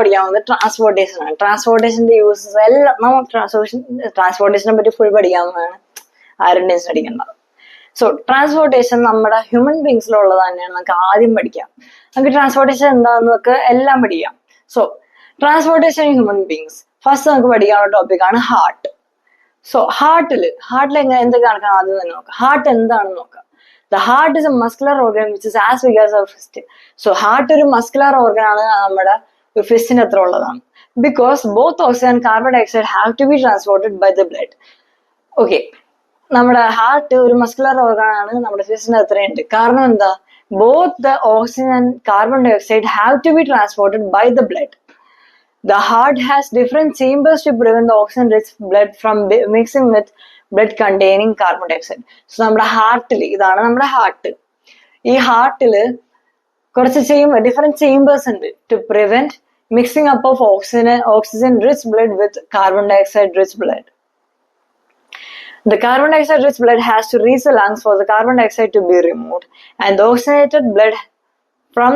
പഠിക്കാവുന്നത് transportation ആണ്. ട്രാൻസ്പോർട്ടേഷന്റെ uses എല്ലാം നമുക്ക് ട്രാൻസ്പോർട്ടേഷനെ പറ്റി ഫുൾ പഠിക്കാവുന്നതാണ്, ആരും ടെൻഷൻ അടിക്കേണ്ട. സോ ട്രാൻസ്പോർട്ടേഷൻ നമ്മുടെ ഹ്യൂമൻ ബീങ്സിലുള്ളത് തന്നെയാണ്. നമുക്ക് ആദ്യം പഠിക്കാം. നമുക്ക് ട്രാൻസ്പോർട്ടേഷൻ എന്താണെന്നൊക്കെ എല്ലാം പഠിക്കാം. So transportation in human beings. First നമുക്ക് പഠിക്കാനുള്ള ടോപ്പിക്കാണ് ഹാർട്ട്. സോ ഹാർട്ടിൽ എന്തൊക്കെയാണ് ആദ്യം തന്നെ നോക്കാം. ഹാർട്ട് എന്താണെന്ന് നോക്കാം. The heart is a muscular organ which is as big as our fist. So heart ഒരു muscular organ ആണ്, നമ്മുടെ ഫിസ്റ്റിന് എത്ര ഉള്ളതാണ്. Because both oxygen and carbon dioxide have to be transported by the blood. Okay, നമ്മുടെ heart ഒരു muscular organ ആണ്, നമ്മുടെ ഫിസ്റ്റിന് എത്രയുണ്ട്. കാരണം എന്താ, both the oxygen and carbon dioxide have to be transported by the blood. The heart has different chambers to prevent the oxygen-rich blood from mixing with blood containing carbon dioxide. So നമ്മുടെ ഹാർട്ടിൽ, ഇതാണ് നമ്മുടെ heart. ഈ ഹാർട്ടില് കുറച്ച് different chambers ഉണ്ട് to prevent mixing up of oxygen rich blood with carbon dioxide rich blood. The carbon dioxide rich blood has to reach the lungs for the carbon dioxide to be removed, and the oxygenated blood from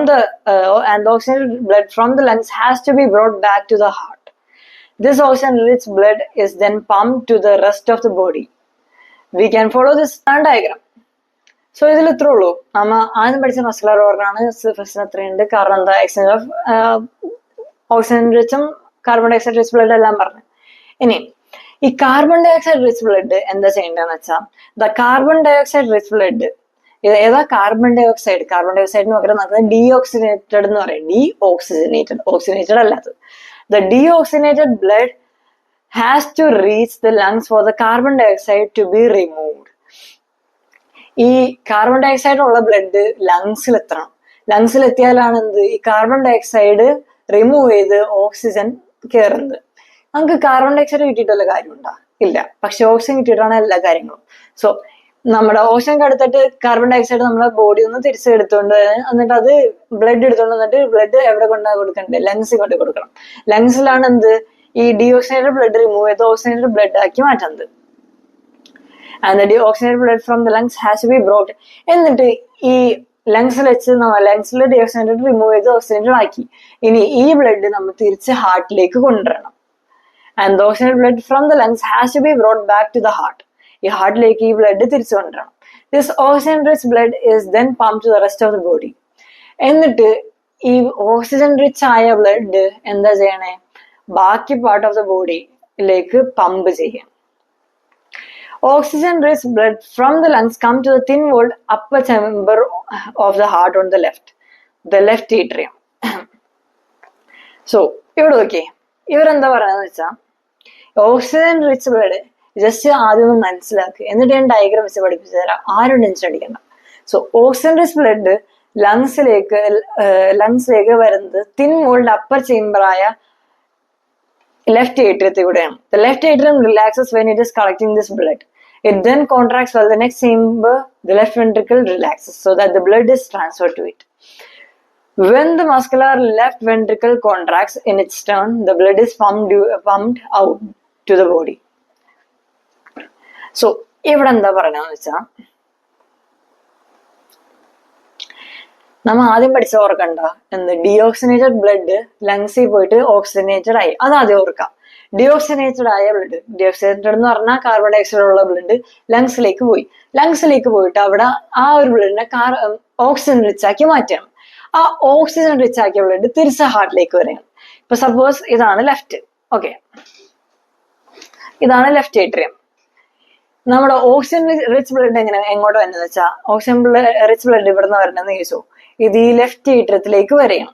the lungs has to be brought back to the heart. This oxygen-rich blood is then pumped to the rest of the body. We can follow this diagram. So ഇതിൽ ഇത്രേ ഉള്ളൂ. നമ്മ ആദ്യം പഠിച്ച muscular organ ആണ്, ഫിസ്റ്റിന് അത്രയുണ്ട്. കാരണം എന്താ, എക്സ്ചേഞ്ച് ഓഫ് ഓക്സിജൻ റിച്ചും കാർബൺ ഡയോക്സൈഡ് റിച്ച് ബ്ലഡ് എല്ലാം പറഞ്ഞു. ഇനി ഈ കാർബൺ ഡയോക്സൈഡ് റിച്ച് ബ്ലഡ് എന്താ ചെയ്യേണ്ടതെന്ന് വെച്ചാൽ, the carbon dioxide rich blood ഏതാ, കാർബൺ ഡയോക്സൈഡിന് പകരം നമുക്ക് ഡീഓക്സിനേറ്റഡ് എന്ന് പറയും. ഓക്സിജനേറ്റഡ് അല്ലാത്തത്. The deoxygenated blood has to reach the lungs for the carbon dioxide to be removed. ഈ കാർബൺ ഡയോക്സൈഡ് ഉള്ള ബ്ലഡ് ലങ്സിൽ എത്തണം. ലങ്സിൽ എത്തിയാലാണ് ഈ കാർബൺ ഡയോക്സൈഡ് റിമൂവ് ചെയ്ത് ഓക്സിജൻ കയറുന്നത്. നമുക്ക് കാർബൺ ഡയോക്സൈഡ് കിട്ടിയിട്ടുള്ള കാര്യമുണ്ടോ? ഇല്ല. പക്ഷെ ഓക്സിജൻ കിട്ടിയിട്ടാണ് എല്ലാ കാര്യങ്ങളും. സോ നമ്മുടെ ഓക്സിജൻ എടുത്തിട്ട് കാർബൺ ഡയോക്സൈഡ് നമ്മുടെ ബോഡി ഒന്ന് തിരിച്ചെടുത്തോണ്ട് എന്നിട്ട് അത് ബ്ലഡ് എടുത്തോണ്ട് വന്നിട്ട് ബ്ലഡ് എവിടെ കൊണ്ടാ കൊടുക്കണ്ടേ, ലങ്സിൽ കൊണ്ട് കൊടുക്കണം. ലങ്സിലാണ് ഈ ഡീഓക്സിനേറ്റഡ് ബ്ലഡ് റിമൂവ് ചെയ്ത് ഓക്സിനേറ്റഡ് ബ്ലഡ് ആക്കി മാറ്റുന്നത്. And the deoxygenated blood from the lungs has to be brought. എന്നിട്ട് ഈ ലങ്സിൽ വെച്ച് ലങ്സിൽ ഡീഓക്സിനേറ്റഡ് റിമൂവ് ചെയ്ത് ഓക്സിനേറ്റഡ് ആക്കി. ഇനി ഈ ബ്ലഡ് നമ്മൾ തിരിച്ച് ഹാർട്ടിലേക്ക് കൊണ്ടുവരണം. And the oxygenated blood from the lungs has to be brought back to the heart. ഈ ഹാർട്ടിലേക്ക് ഈ ബ്ലഡ് തിരിച്ചു കൊണ്ടുവരണം. This oxygen rich blood is then pump to the rest of the body. എന്നിട്ട് ഈ ഓക്സിജൻ റിച്ച് ആയ blood എന്താ ചെയ്യണേ, ബാക്കി പാർട്ട് ഓഫ് ദ ബോഡിയിലേക്ക് പമ്പ് ചെയ്യാം. Oxygen rich blood from the lungs come to the thin walled upper chamber of the heart on the left atrium. So ഇവിടെ നോക്കിയേ, ഇവരെന്താ പറയുന്നത് വെച്ചാൽ, ഓക്സിജൻ റിച്ച് ബ്ലഡ് ജസ്റ്റ് ആദ്യം ഒന്ന് മനസ്സിലാക്കുക, എന്നിട്ട് ഞാൻ ഡയഗ്രാം വെച്ച് പഠിപ്പിച്ചു തരാം. ആരും ടെൻഷൻ അടിക്കണ്ട. സോ ഓക്സിജൻ റിച്ച് ബ്ലഡ് ലങ്സിലേക്ക് വരുന്നത് തിൻ വോൾഡ് അപ്പർ ചേംബറായ ലെഫ്റ്റ് ഏട്രിയത്തിൽ കൂടെയാണ്. The left atrium relaxes when it is collecting this blood. It then contracts while the next chamber, the left ventricle, relaxes so that the blood is transferred to it. When the muscular left ventricle contracts in its turn, the blood is pumped out to the body. So ഇവിടെ എന്താ പറയണെന്ന് വെച്ചാ, നമ്മൾ ആദ്യം പഠിച്ച ഓർക്കണ്ട, ഡീഓക്സിനേറ്റഡ് blood ലങ്സിൽ പോയിട്ട് oxygenated ആയി. അത് ആദ്യം ഓർക്കാം. ഡീഓക്സിനേറ്റഡ് ആയ ബ്ലഡ്, ഡീഓക്സിനേറ്റഡ് എന്ന് പറഞ്ഞാൽ കാർബൺ ഡയോക്സൈഡ് ഉള്ള ബ്ലഡ് ലങ്സിലേക്ക് പോയിട്ട് അവിടെ ആ ഒരു ബ്ലഡിനെ ഓക്സിജൻ റിച്ച് ആക്കി മാറ്റണം. ആ ഓക്സിജൻ റിച്ച് ആക്കിയ ബ്ലഡ് തിരിച്ച് ഹാർട്ടിലേക്ക് വരികയാണ്. ഇപ്പൊ സപ്പോസ് ഇതാണ് ലെഫ്റ്റ്, ഓക്കെ, ഇതാണ് ലെഫ്റ്റ് ഏട്രിയം. നമ്മുടെ ഓക്സിജൻ റിച്ച് ബ്ലഡ് എങ്ങോട്ട് വരുന്നത് വെച്ചാൽ, ഓക്സിജൻ റിച്ച് ബ്ലഡ് ഇവിടെ നിന്ന് വരണമെന്ന് ചോദിച്ചു, ഇത് ഈ ലെഫ്റ്റ് ഏട്രിയത്തിലേക്ക് വരെയാണ്.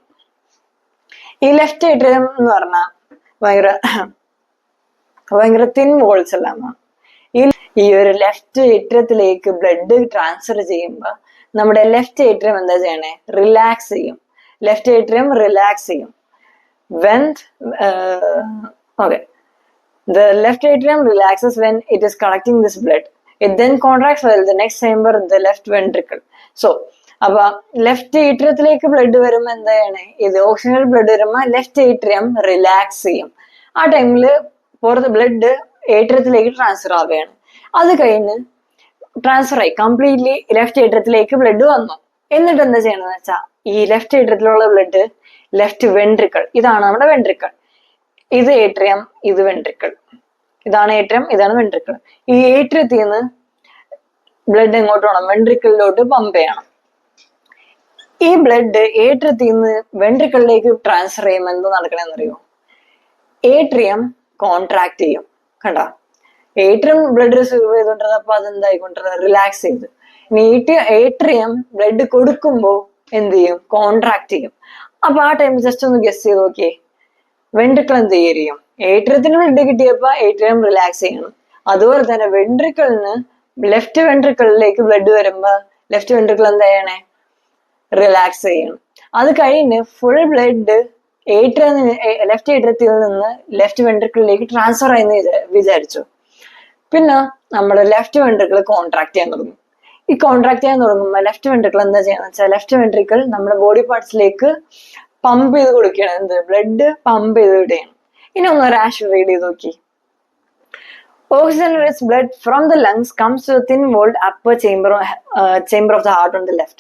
ഈ ലെഫ്റ്റ് ഏട്രിയം എന്ന് പറഞ്ഞാൽ ഭയങ്കര തിൻ വോൾസ് എല്ലാം. ഈ ഒരു ലെഫ്റ്റ് ഏട്രിയത്തിലേക്ക് ബ്ലഡ് ട്രാൻസ്ഫർ ചെയ്യുമ്പോൾ നമ്മുടെ ലെഫ്റ്റ് ഏട്രിയം എന്താ ചെയ്യണേ, റിലാക്സ് ചെയ്യും. ലെഫ്റ്റ് ഏട്രിയം റിലാക്സ് ചെയ്യും. The left atrium relaxes when it is collecting this blood. It then contracts while the next chamber, the left ventricle. So, അപ്പൊ ലെഫ്റ്റ് ഏട്രിയത്തിലേക്ക് ബ്ലഡ് വരുമ്പോ എന്താ ചെയ്യണേ, ഇത് ഓക്സിജനേറ്റഡ് ബ്ലഡ് വരുമ്പോ ലെഫ്റ്റ് ഏട്രിയം റിലാക്സ് ചെയ്യും. ആ ടൈമില് പുറത്ത് ബ്ലഡ് ഏട്രിയത്തിലേക്ക് ട്രാൻസ്ഫർ ആവുകയാണ്. അത് കഴിഞ്ഞ് ട്രാൻസ്ഫർ ആയി കംപ്ലീറ്റ്ലി ലെഫ്റ്റ് ഏട്രിയത്തിലേക്ക് ബ്ലഡ് വന്നു. എന്നിട്ട് എന്താ ചെയ്യണമെന്ന് വെച്ചാൽ, ഈ ലെഫ്റ്റ് ഏട്രിയത്തിലുള്ള ബ്ലഡ് ലെഫ്റ്റ് വെൻട്രിക്കിൾ. ഇതാണ് നമ്മുടെ വെൻട്രിക്കിൾ. ഇത് ഏട്രിയം, ഇത് വെൻട്രിക്കിൾ. ഇതാണ് ഏട്രിയം, ഇതാണ് വെൻട്രിക്കിൾ. ഈ ഏട്രിയത്തിൽ നിന്ന് ബ്ലഡ് എങ്ങോട്ട് വേണം? വെൻട്രിക്കിളിലോട്ട് പമ്പ് ചെയ്യണം. ഈ ബ്ലഡ് ഏട്രിയത്തിൽ നിന്ന് വെൻട്രിക്കിളിലേക്ക് ട്രാൻസ്ഫർ ചെയ്യുമ്പോൾ എന്ത് നടക്കണമെന്നറിയോ? ഏട്രിയം കോൺട്രാക്ട് ചെയ്യും. കണ്ട, ഏട്രിയം ബ്ലഡ് റിസീവ് ചെയ്തോണ്ടിരുന്നപ്പോ അതെന്തായിക്കൊണ്ടിരുന്നത്? റിലാക്സ് ചെയ്ത്. ഇനി ഏട്രിയം ബ്ലഡ് കൊടുക്കുമ്പോ എന്ത് ചെയ്യും? കോൺട്രാക്ട് ചെയ്യും. അപ്പൊ ആ ടൈം ജസ്റ്റ് ഒന്ന് ഗസ് ചെയ്ത് നോക്കിയേ, വെൻട്രിക്കിൾ എന്ത് ചെയ്യും? ഏട്രിയത്തിന് ബ്ലഡ് കിട്ടിയപ്പോ ഏട്രിയം റിലാക്സ് ചെയ്യണം. അതുപോലെ തന്നെ വെൻട്രിക്കിളിന് ലെഫ്റ്റ് വെൻട്രിക്കിളിലേക്ക് ബ്ലഡ് വരുമ്പോ ലെഫ്റ്റ് വെൻട്രിക്കിൾ എന്താ ചെയ്യണേ? റിലാക്സ് ചെയ്യണം. അത് കഴിഞ്ഞ് ഫുൾ ബ്ലഡ് ലെഫ്റ്റ് ഏട്രിയത്തിൽ നിന്ന് ലെഫ്റ്റ് വെൻട്രിക്കിളിലേക്ക് ട്രാൻസ്ഫർ ആയെന്ന് വിചാരിച്ചു. പിന്നെ നമ്മുടെ ലെഫ്റ്റ് വെൻട്രിക്കിൾ കോൺട്രാക്ട് ചെയ്യാൻ തുടങ്ങും. ഈ കോൺട്രാക്ട് ചെയ്യാൻ തുടങ്ങുമ്പോൾ ലെഫ്റ്റ് വെൻട്രിക്കിൾ എന്താ ചെയ്യാന്ന് വെച്ചാൽ, ലെഫ്റ്റ് വെൻട്രിക്കിൾ നമ്മുടെ ബോഡി പാർട്സിലേക്ക് പമ്പ് ചെയ്ത് കൊടുക്കുകയാണ്. എന്ത്? ബ്ലഡ് പമ്പ് ചെയ്ത് വിടുകയാണ്. ഇനി ഒന്ന് റാഷ് റീഡ് ചെയ്ത് നോക്കി. Oxygen-rich blood from the lungs comes to the thin-walled upper chamber of the heart on the left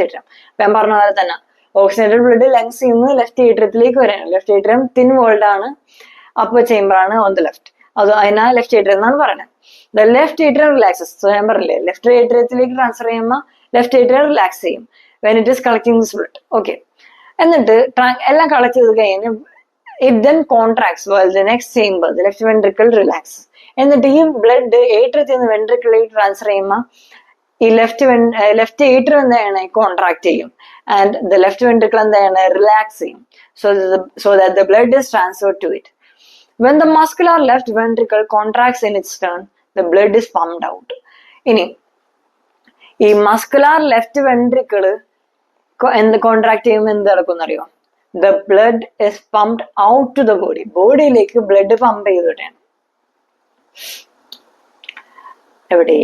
atrium. ഞാൻ പറഞ്ഞ പോലെ തന്നെ ഓക്സിജനേറ്റഡ് ബ്ലഡ് ലങ്സിൽ നിന്ന് ലെഫ്റ്റ് ഏട്രിയത്തിലേക്ക് വരാണ്. ലെഫ്റ്റ് ഏട്രിയം തിൻ വോൾഡ് ആണ്, അപ്പർ ചേംബർ ആണ് ഓൺ ദ ലെഫ്റ്റ്. അത് അതിനാ ലെഫ്റ്റ് ഏട്രിയം എന്നാണ് പറയുന്നത്. The left atrium relaxes. So ഞാൻ പറഞ്ഞില്ലേ, ലെഫ്റ്റ് ഏട്രിയത്തിലേക്ക് ട്രാൻസ്ഫർ ചെയ്യുമ്പോൾ ലെഫ്റ്റ് ഏട്രിയം റിലാക്സ് ചെയ്യും when it is collecting this blood. Okay, എന്നിട്ട് എല്ലാം കളക്ട് ചെയ്ത് കഴിഞ്ഞ് it then contracts well the next chamber, the left ventricle relax. എന്നിട്ട് ഈ ബ്ലഡ് ഏട്രിയത്തിൽ നിന്ന് വെൻട്രിക്കിളിലേക്ക് ട്രാൻസ്ഫർ ചെയ്യുമ്പോൾ ഈ ലെഫ്റ്റ് ഏട്രിയം എന്താണ്? കോൺട്രാക്ട് ചെയ്യും. ആൻഡ് ദ ലെഫ്റ്റ് വെൻട്രിക്കിൾ എന്താണ്? റിലാക്സ് ചെയ്യും. So that the blood is transferred to it. When the muscular left ventricle contracts in its turn, the blood is pumped out. ഇനി ഈ muscular left ventricle എന്ത് contract ചെയ്യുമ്പോൾ എന്ത് നടക്കുമെന്നറിയോ? The blood is pumped out to the body. ബോഡിയിലേക്ക് blood pump ചെയ്തിട്ടാണ്. എവിടെ?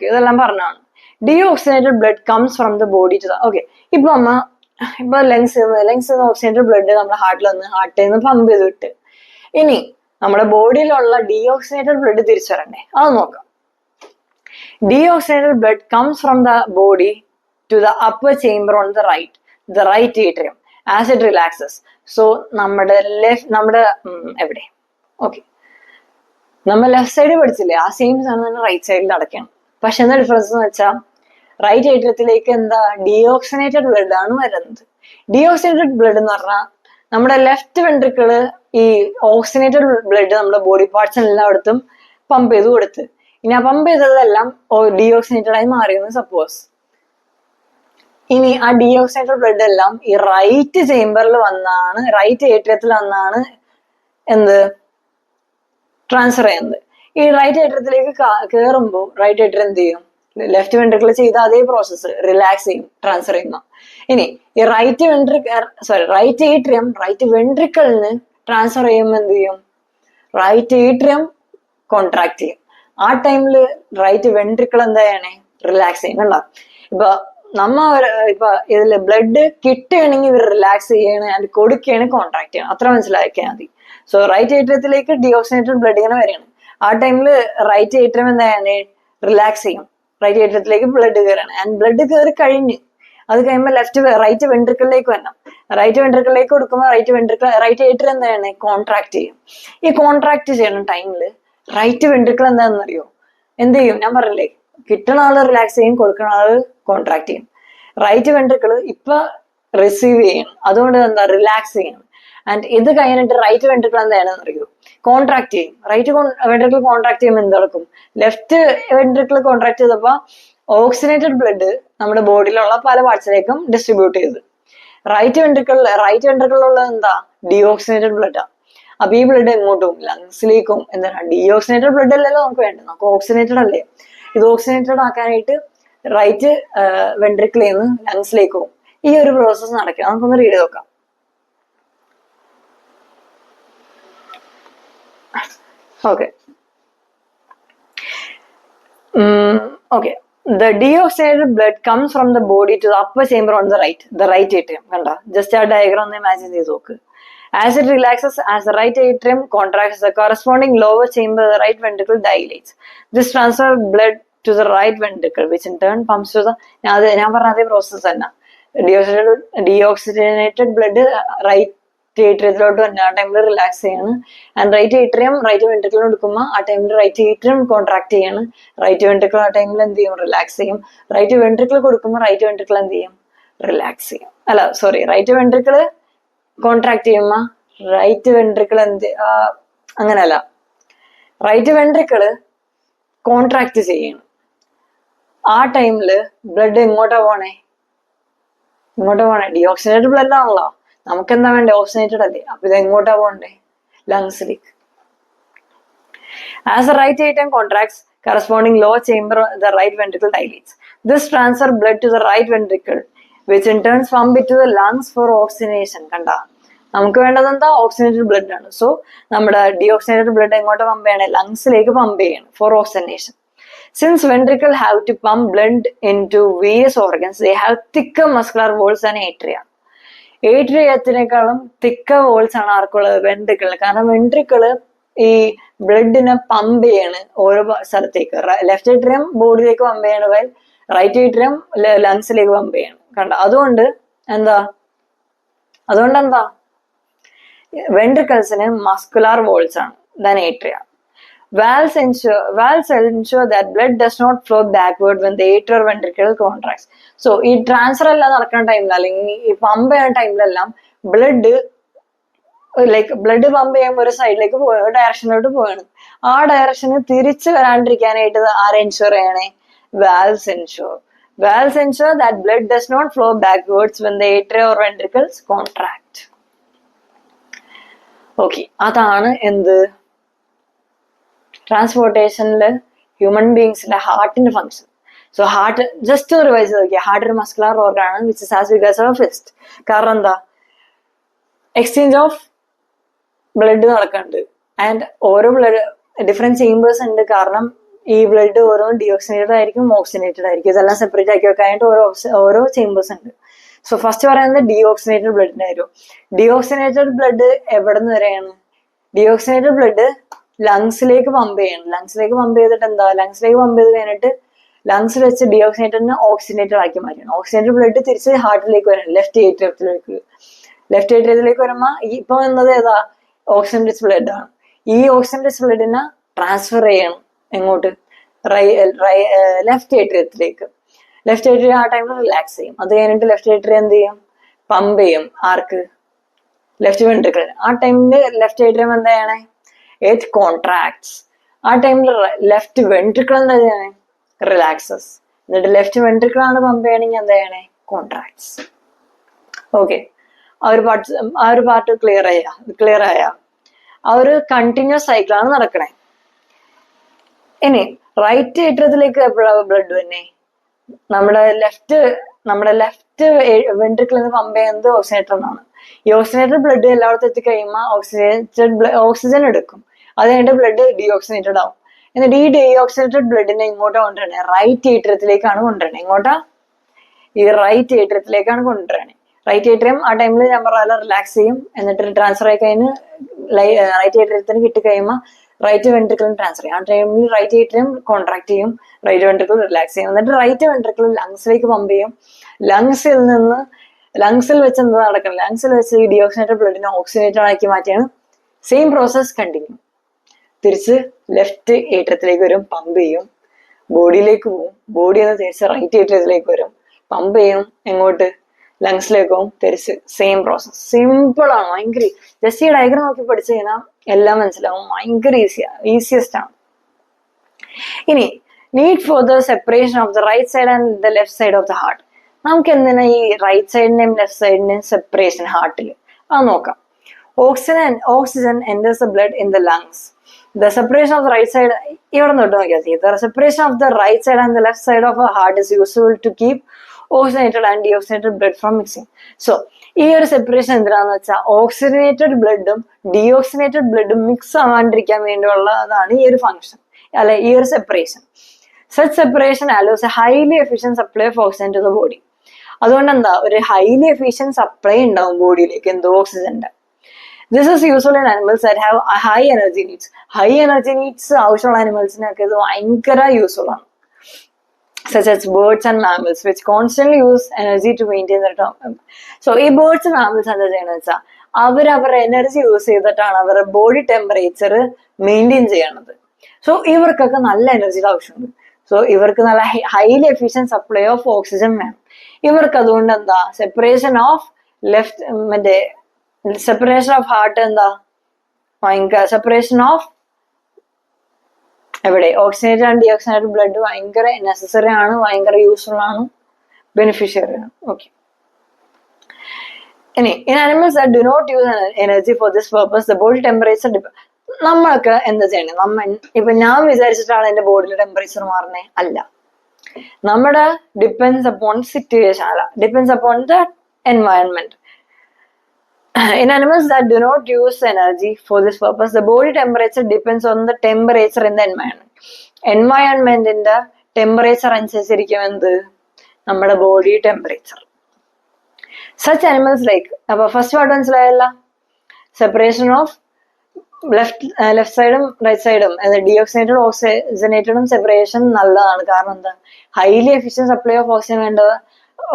ഇതെല്ലാം പറഞ്ഞാണ്. Deoxygenated blood comes from the body to the. Okay, ഇപ്പൊ ലങ്സ് ഓക്സിനേറ്റഡ് ബ്ലഡ് നമ്മുടെ ഹാർട്ടിൽ വന്ന് ഹാർട്ടിൽ നിന്ന് പമ്പ് ചെയ്ത് വിട്ട്. ഇനി നമ്മുടെ ബോഡിയിലുള്ള ഡീഓക്സിനേറ്റഡ് ബ്ലഡ് തിരിച്ചു വരണ്ടേ? അത് നോക്കാം. Deoxygenated blood comes from the body to the upper chamber on the right atrium as it relaxes. So നമ്മുടെ എവിടെ? ഓക്കെ, നമ്മൾ ലെഫ്റ്റ് സൈഡ് പഠിച്ചില്ലേ, ആ സെയിം സാധനം തന്നെ റൈറ്റ് സൈഡിൽ നടക്കണം. പക്ഷെ എന്താ ഡിഫറൻസ് എന്ന് വെച്ചാൽ, റൈറ്റ് ഏട്രിയത്തിലേക്ക് എന്താ? ഡീഓക്സിനേറ്റഡ് ബ്ലഡ് ആണ് വരുന്നത്. ഡീഓക്സിനേറ്റഡ് ബ്ലഡ് എന്ന് പറഞ്ഞാൽ നമ്മുടെ ലെഫ്റ്റ് വെൻട്രിക്കിള് ഈ ഓക്സിനേറ്റഡ് ബ്ലഡ് നമ്മുടെ ബോഡി പാർട്സ് എല്ലായിടത്തും പമ്പ് ചെയ്ത് കൊടുത്ത്, ഇനി ആ പമ്പ് ചെയ്തതെല്ലാം ഡീഓക്സിനേറ്റഡ് ആയി മാറിയെന്ന് സപ്പോസ്. ഇനി ആ ഡീഓക്സിനേറ്റഡ് ബ്ലഡ് എല്ലാം ഈ റൈറ്റ് ചേംബറിൽ വന്നാണ്, റൈറ്റ് ഏട്രിയത്തിൽ വന്നാണ് എന്ത് ട്രാൻസ്ഫർ ചെയ്യുന്നത്. ഈ റൈറ്റ് ഏട്രിയത്തിലേക്ക് കയറുമ്പോൾ റൈറ്റ് ഏട്രിയം എന്ത് ചെയ്യും? ലെഫ്റ്റ് വെൻട്രിക്കിൾ ചെയ്ത അതേ പ്രോസസ്സ് റിലാക്സ് ചെയ്യും, ട്രാൻസ്ഫർ ചെയ്യുന്ന. ഇനി ഈ റൈറ്റ് ഏട്രിയം റൈറ്റ് വെൻട്രിക്കിളിന് ട്രാൻസ്ഫർ ചെയ്യുമ്പോൾ എന്ത് ചെയ്യും? റൈറ്റ് ഏട്രിയം കോൺട്രാക്ട് ചെയ്യും. ആ ടൈമിൽ റൈറ്റ് വെൻട്രിക്കിൾ എന്താ ചെയ്യണേ? റിലാക്സ് ചെയ്യും. കണ്ട, ഇപ്പൊ ഇതില് ബ്ലഡ് കിട്ടുകയാണെങ്കിൽ ഇവർ റിലാക്സ് ചെയ്യണേ, അത് കൊടുക്കുകയാണ്, കോൺട്രാക്ട് ചെയ്യണം. അത്ര മനസ്സിലാക്കിയാൽ മതി. സോ റൈറ്റ് ഏട്രിയത്തിലേക്ക് ഡീഓക്സിനേറ്റഡ് ബ്ലഡ് ഇങ്ങനെ വരികയാണ്. ആ ടൈമിൽ റൈറ്റ് ഏട്രിയം എന്താണ്? റിലാക്സ് ചെയ്യും. റൈറ്റ് ഏട്രിയത്തിലേക്ക് ബ്ലഡ് കയറാണ്. ആൻഡ് ബ്ലഡ് കയറി കഴിഞ്ഞ് അത് കഴിയുമ്പോൾ റൈറ്റ് വെൻട്രിക്കിളിലേക്ക് വരണം. റൈറ്റ് വെൻട്രിക്കിളിലേക്ക് കൊടുക്കുമ്പോൾ റൈറ്റ് ഏട്രിയം എന്താണ്? കോൺട്രാക്ട് ചെയ്യും. ഈ കോൺട്രാക്ട് ചെയ്യുന്ന ടൈമിൽ റൈറ്റ് വെൻട്രിക്കിൾ എന്താണെന്ന് അറിയോ? എന്ത് ചെയ്യും? ഞാൻ പറഞ്ഞില്ലേ, കിട്ടണ ആള് റിലാക്സ് ചെയ്യും, കൊടുക്കണ ആള് കോൺട്രാക്ട് ചെയ്യും. റൈറ്റ് വെൻട്രിക്കിൾ ഇപ്പൊ റിസീവ് ചെയ്യണം, അതുകൊണ്ട് എന്താ? റിലാക്സ് ചെയ്യണം. ആൻഡ് ഇത് കഴിഞ്ഞിട്ട് റൈറ്റ് വെൻട്രിക്കിൾ എന്താണെന്ന് അറിയോ? കോൺട്രാക്ട് ചെയ്യും. റൈറ്റ് വെൻട്രിക്കിൾ കോൺട്രാക്ട് ചെയ്യുമ്പോൾ എന്ത് നടക്കും? ലെഫ്റ്റ് വെൻട്രിക്കിൾ കോൺട്രാക്ട് ചെയ്തപ്പോ ഓക്സിനേറ്റഡ് ബ്ലഡ് നമ്മുടെ ബോഡിയിലുള്ള പല പാർട്സിലേക്കും ഡിസ്ട്രിബ്യൂട്ട് ചെയ്ത്. റൈറ്റ് വെൻട്രിക്കിളിലുള്ള എന്താ? ഡീഓക്സിനേറ്റഡ് ബ്ലഡാ. അപ്പൊ ഈ ബ്ലഡ് എങ്ങോട്ടും ലങ്സിലേക്കും എന്താണ്? ഡീഓക്സിനേറ്റഡ് ബ്ലഡ് അല്ലല്ലോ നമുക്ക് വേണ്ടത്, നമുക്ക് ഓക്സിനേറ്റഡ് അല്ലേ. ഇത് ഓക്സിനേറ്റഡ് ആക്കാനായിട്ട് റൈറ്റ് വെൻട്രിക്കിളിൽ നിന്ന് ലങ്സിലേക്ക് പോകും. ഈ ഒരു പ്രോസസ്സ് നടക്കുക. നമുക്കൊന്ന് റീഡ് ചെയ്ത് നോക്കാം. Okay. The deoxygenated blood comes from the body to the upper chamber on the right atrium. Kanda, just a diagram ഒന്ന് imagine ചെയ്ത് നോക്ക്. As it relaxes, as the right atrium contracts, the corresponding lower chamber, the right ventricle dilates. This transfer blood to the right ventricle, which in turn pumps to the ഞാൻ പറഞ്ഞ അതേ process തന്നെ. Deoxygenated blood right ഏട്രിയത്തിലോട്ട് വന്നെ ആ ടൈമിൽ relax ചെയ്യാണ്. And right atrium right വെൻട്രിക്കിളിന് കൊടുക്കുമ്പോൾ ആ ടൈമിൽ റൈറ്റ് ഏട്രിയം കോൺട്രാക്ട് ചെയ്യാണ്. റൈറ്റ് വെൻട്രിക്കിൾ ആ ടൈമിൽ എന്ത് ചെയ്യും? റിലാക്സ് ചെയ്യും. റൈറ്റ് വെൻട്രിക്കിൾ കൊടുക്കുമ്പോൾ റൈറ്റ് വെൻട്രിക്കിൾ എന്ത് ചെയ്യും? റിലാക്സ് ചെയ്യും. അല്ല സോറി, റൈറ്റ് വെൻട്രിക്കിൾ കോൺട്രാക്ട് ചെയ്യുമ്പോൾ റൈറ്റ് വെൻട്രിക്കിൾ അങ്ങനെയല്ല, റൈറ്റ് വെൻട്രിക്കിൾ കോൺട്രാക്ട് ചെയ്യണം. ആ ടൈമില് ബ്ലഡ് എങ്ങോട്ടാ പോണേ? ഡീഓക്സിജനേറ്റഡ് ബ്ലഡ് ആണല്ലോ. നമുക്ക് എന്താ വേണ്ടേ? ഓക്സിജനേറ്റഡ് അല്ലേ. അപ്പൊ ഇത് എങ്ങോട്ടാ പോകണ്ടേ? ലങ്സിലേക്ക്. As the right atrium contracts, corresponding lower chamber the right ventricle dilates. This transfer blood to the right ventricle, which in turn pump it to the lungs for oxygenation. കണ്ട, നമുക്ക് വേണ്ടത് എന്താ? ഓക്സിജനേറ്റഡ് ബ്ലഡ് ആണ്. So നമ്മുടെ deoxygenated blood എങ്ങോട്ട് pump ചെയ്യണേ? ലങ്സിലേക്ക് pump ചെയ്യണം for oxygenation. Since ventricle have to pump blood into various organs, they have thicker muscular walls than atria. ഏട്രിയത്തിനേക്കാളും തിക്ക വോൾസ് ആണ് ആർക്കുള്ളത്? വെൻട്രിക്കിൾ. കാരണം വെൻട്രിക്കിള് ഈ ബ്ലഡിനെ പമ്പ് ചെയ്യാണ് ഓരോ സ്ഥലത്തേക്ക്. ലെഫ്റ്റ് ഏട്രിയം ബോഡിയിലേക്ക് പമ്പ് ചെയ്യണ, വൈൽ റൈറ്റ് ഏട്രിയം ലങ്സിലേക്ക് പമ്പ് ചെയ്യണം. കണ്ട, അതുകൊണ്ട് എന്താ വെൻട്രിക്കിൾസിന് മസ്കുലാർ വോൾസ് ആണ് than atria. Valves ensure that blood does not flow backward when the atrial ventricle contracts. So ഈ ട്രാൻസ്ഫർ എല്ലാം നടക്കുന്ന ടൈമിൽ, അല്ലെങ്കിൽ ഈ പമ്പ് ചെയ്യുന്ന ടൈമിലെല്ലാം ബ്ലഡ് പമ്പ് ചെയ്യുമ്പോൾ ഒരു സൈഡിലേക്ക് ഒരു ഡയറക്ഷനിലോട്ട് പോവാണ്. ആ ഡയറക്ഷന് തിരിച്ചു വരാണ്ടിരിക്കാനായിട്ട് ആരെ എൻഷുർ ചെയ്യണേ? Valves ensure that blood does not flow backwards when the atria or ventricles contract. Okay, അതാണ് എന്ത്? ട്രാൻസ്പോർട്ടേഷനില് ഹ്യൂമൻ ബീങ്സിന്റെ ഹാർട്ടിന്റെ function. So heart just revise നോക്കിയാൽ, ഹാർട്ട് ഒരു മസ്കുലാർ ഓർഗൻ ആണ് which is as big as our fist. കാരണം എന്താ? Exchange of blood നടക്കുന്നുണ്ട്. ആൻഡ് ഓരോ ബ്ലഡ് ഡിഫറെന്റ് ചേമ്പേഴ്സ് ഉണ്ട്. കാരണം ഈ ബ്ലഡ് ഓരോ ഡീഓക്സിനേറ്റഡ് ആയിരിക്കും, ഓക്സിനേറ്റഡ് ആയിരിക്കും. ഇതെല്ലാം സെപ്പറേറ്റ് ആക്കി വെക്കാനായിട്ട് ഓരോ ചേമ്പേഴ്സ് ഉണ്ട്. സോ ഫസ്റ്റ് പറയുന്നത് ഡീഓക്സിനേറ്റഡ് ബ്ലഡിന്റെ ആയിരുന്നു. ഡീഓക്സിനേറ്റഡ് ബ്ലഡ് എവിടെ നിന്ന് വരെയാണ്? ഡീഓക്സിനേറ്റഡ് ബ്ലഡ് ലങ്സിലേക്ക് പമ്പ് ചെയ്യണം. ലങ്സിലേക്ക് പമ്പ് ചെയ്തിട്ട് എന്താ? ലങ്സിലേക്ക് പമ്പ് ചെയ്ത് കഴിഞ്ഞിട്ട് ലങ്സിൽ വെച്ച് ഡീഓക്സിനേറ്റഡിനെ ഓക്സിനേറ്റഡ് ആക്കി മാറ്റണം. ഓക്സിനേറ്റഡ് ബ്ലഡ് തിരിച്ച് ഹാർട്ടിലേക്ക് വരണം, ലെഫ്റ്റ് ഏട്രിയത്തിലേക്ക് വരുമ്പോൾ ഇപ്പൊ എന്നത് ഏതാ? ഓക്സിജൻ റിച്ച് ബ്ലഡ് ആണ്. ഈ ഓക്സിജൻ റിച്ച് ബ്ലഡിനെ ട്രാൻസ്ഫർ ചെയ്യണം എങ്ങോട്ട്? ലെഫ്റ്റ് ഏട്രിയത്തിലേക്ക്. ലെഫ്റ്റ് ഏട്രിയ ആ ടൈമിൽ റിലാക്സ് ചെയ്യും. അത് കഴിഞ്ഞിട്ട് ലെഫ്റ്റ് ഏട്രിയ എന്ത് ചെയ്യും? പമ്പ് ചെയ്യും. ആർക്ക്? Left ventricle. ആ ടൈമില് ലെഫ്റ്റ് ഏട്രിയം എന്താ ചെയ്യണേ? It contracts. ആ ടൈമിൽ ലെഫ്റ്റ് വെൻട്രിക്കിൾ എന്താ ചെയ്യണേ? റിലാക്സസ്. എന്നിട്ട് ലെഫ്റ്റ് വെൻട്രിക്കിൾ ആണ് പമ്പ് ചെയ്യണമെങ്കിൽ എന്താ ചെയ്യണേ? കോൺട്രാക്ട്സ്. ഓക്കെ, ആ ഒരു പാർട്ട് ക്ലിയർ ആയ ആ ഒരു കണ്ടിന്യൂസ് സൈക്കിളാണ് നടക്കണേ. ഇനി റൈറ്റ് ഏട്രിയത്തിലേക്ക് എപ്പോഴാണ് ബ്ലഡ് തന്നെ? നമ്മുടെ ലെഫ്റ്റ് വെൻട്രിക്കിൾ പമ്പ് ചെയ്യുന്നത് ഓക്സിജനേറ്റർ ആണ്. ഈ ഓക്സിജനേറ്റഡ് ബ്ലഡ് എല്ലായിടത്തും എത്തിക്കഴിയുമ്പോൾ ഓക്സിജൻ എടുക്കും. അത് കഴിഞ്ഞിട്ട് ബ്ലഡ് ഡീഓക്സിനേറ്റഡ് ആവും. എന്നിട്ട് ഈ ഡീഓക്സിനേറ്റഡ് ബ്ലഡിനെ ഇങ്ങോട്ടാ കൊണ്ടുവരണേ? റൈറ്റ് ഏട്രിയത്തിലേക്കാണ് കൊണ്ടുവരണേ. ഇങ്ങോട്ടാ? ഈ റൈറ്റ് ഏട്രിയത്തിലേക്കാണ് കൊണ്ടുവരണേ. റൈറ്റ് ഏട്രിയം ആ ടൈമിൽ ഞാൻ പറഞ്ഞ റിലാക്സ് ചെയ്യും. എന്നിട്ട് ട്രാൻസ്ഫർ ആയി കഴിഞ്ഞ് റൈറ്റ് ഏട്രിയത്തിന് കിട്ടിക്കഴിയുമ്പോൾ റൈറ്റ് വെൻട്രിക്കിളിന് ട്രാൻസ്ഫർ ചെയ്യും. ആ ടൈമിൽ റൈറ്റ് ഏട്രിയം കോൺട്രാക്ട് ചെയ്യും, റൈറ്റ് വെൻട്രിക്കിൾ റിലാക്സ് ചെയ്യും. എന്നിട്ട് റൈറ്റ് വെൻട്രിക്കിൾ ലങ്സിലേക്ക് പമ്പ് ചെയ്യും. ലങ്സിൽ വെച്ച് എന്താ നടക്കണം? ലങ്സിൽ വെച്ച് ഈ ഡീഓക്സിനേറ്റഡ് ബ്ലഡിനെ ഓക്സിനേറ്റഡ് ആക്കി മാറ്റിയാണ്. Same process continue. തിരിച്ച് ലെഫ്റ്റ് ഏട്രിയത്തിലേക്ക് വരും, പമ്പ് ചെയ്യും, ബോഡിയിലേക്ക് പോകും. ബോഡിയിൽ നിന്ന് തിരിച്ച് റൈറ്റ് ഏട്രിയത്തിലേക്ക് വരും, പമ്പ് ചെയ്യും. എങ്ങോട്ട്? ലങ്സിലേക്ക് പോകും, തിരിച്ച്. Same process. സിമ്പിൾ ആണ്, ഭയങ്കര. ജസ്റ്റ് ഈ ഡയഗ്രാം നോക്കി പഠിച്ചു കഴിഞ്ഞാൽ എല്ലാം മനസ്സിലാവും. ഭയങ്കര ഈസിയസ്റ്റ് ആണ്. ഇനി need for the separation of the right side and the left side of the heart. നമുക്ക് എന്തിനാ ഈ റൈറ്റ് സൈഡിന്റെയും ലെഫ്റ്റ് സൈഡിന്റെയും സെപ്പറേഷൻ ഹാർട്ടിൽ? അത് നോക്കാം. Oxygen enters the blood in the lungs. The separation of the right side, ഇവിടെ not നോക്കിയാൽ മതി. The separation of the right side and the left side of a heart is useful to keep oxygenated and deoxygenated blood from mixing. So ഈ ഒരു separation എന്തിനാന്ന് വെച്ചാൽ oxygenated ബ്ലഡും ഡീഓക്സിനേറ്റഡ് ബ്ലഡും mix ആവാണ്ടിരിക്കാൻ വേണ്ടിയുള്ളതാണ് ഈ ഒരു ഫംഗ്ഷൻ, അല്ലെ ഈ ഒരു separation. Such separation allows a highly efficient supply of oxygen to the body. അതുകൊണ്ട് എന്താ? ഒരു ഹൈലി എഫിഷ്യന്റ് സപ്ലൈ ഉണ്ടാവും ബോഡിയിലേക്ക് എന്തോ ഓക്സിജന്റെ. This is useful in animals that have high energy needs. High energy needs ആവശ്യമുള്ള അനിമൽസിനൊക്കെ ഇത് ഭയങ്കര യൂസ്ഫുൾ ആണ്. such as birds and mammals, which constantly use energy to maintain their term. So ഈ birds and mammals എന്താ ചെയ്യണമെന്ന് വെച്ചാൽ അവരുടെ energy use ചെയ്തിട്ടാണ് അവരുടെ ബോഡി ടെമ്പറേച്ചർ മെയിൻറ്റെയിൻ ചെയ്യണത്. സോ ഇവർക്കൊക്കെ നല്ല എനർജിയുടെ ആവശ്യമുണ്ട്. സോ ഇവർക്ക് നല്ല highly efficient supply of oxygen വേണം. ഇവർക്ക് അതുകൊണ്ട് എന്താ സെപ്പറേഷൻ ഓഫ് മറ്റേ സെപ്പറേഷൻ ഓഫ് ഹാർട്ട് എന്താ ഭയങ്കര സെപ്പറേഷൻ ഓഫ് എവിടെ ഓക്സിജനേറ്റഡ് ആൻഡ് ഡീഓക്സിജനേറ്റഡ് ബ്ലഡ് ഭയങ്കര നെസസറി ആണ്, ഭയങ്കര യൂസ്ഫുൾ ആണ്, ബെനിഫിഷ്യറി ആണ്. ഓക്കെ. ഇനി in animals that do not use energy for this purpose the body temperature നമ്മളൊക്കെ എന്താ ചെയ്യണേ? ഇപ്പൊ ഞാൻ വിചാരിച്ചിട്ടാണ് എന്റെ ബോഡിയിലെ ടെമ്പറേച്ചർ മാറണേ? അല്ല. നമ്മുടെ ഡിപ്പെൻഡ്സ് അപ്പോൺ സിറ്റുവേഷൻ, അല്ല, depends upon the environment. In animals that do not use energy for this purpose, the body temperature depends on the temperature in the environment. Environment in the temperature അനുസരിച്ചിരിക്കും എന്ത്? നമ്മുടെ body temperature. Such animals like, അപ്പൊ first part മനസ്സിലായല്ല, separation of left സൈഡും right സൈഡും deoxygenated ഓക്സിജനേറ്റഡും separation നല്ലതാണ്. കാരണം എന്താ? Highly efficient supply of oxygen വേണ്ട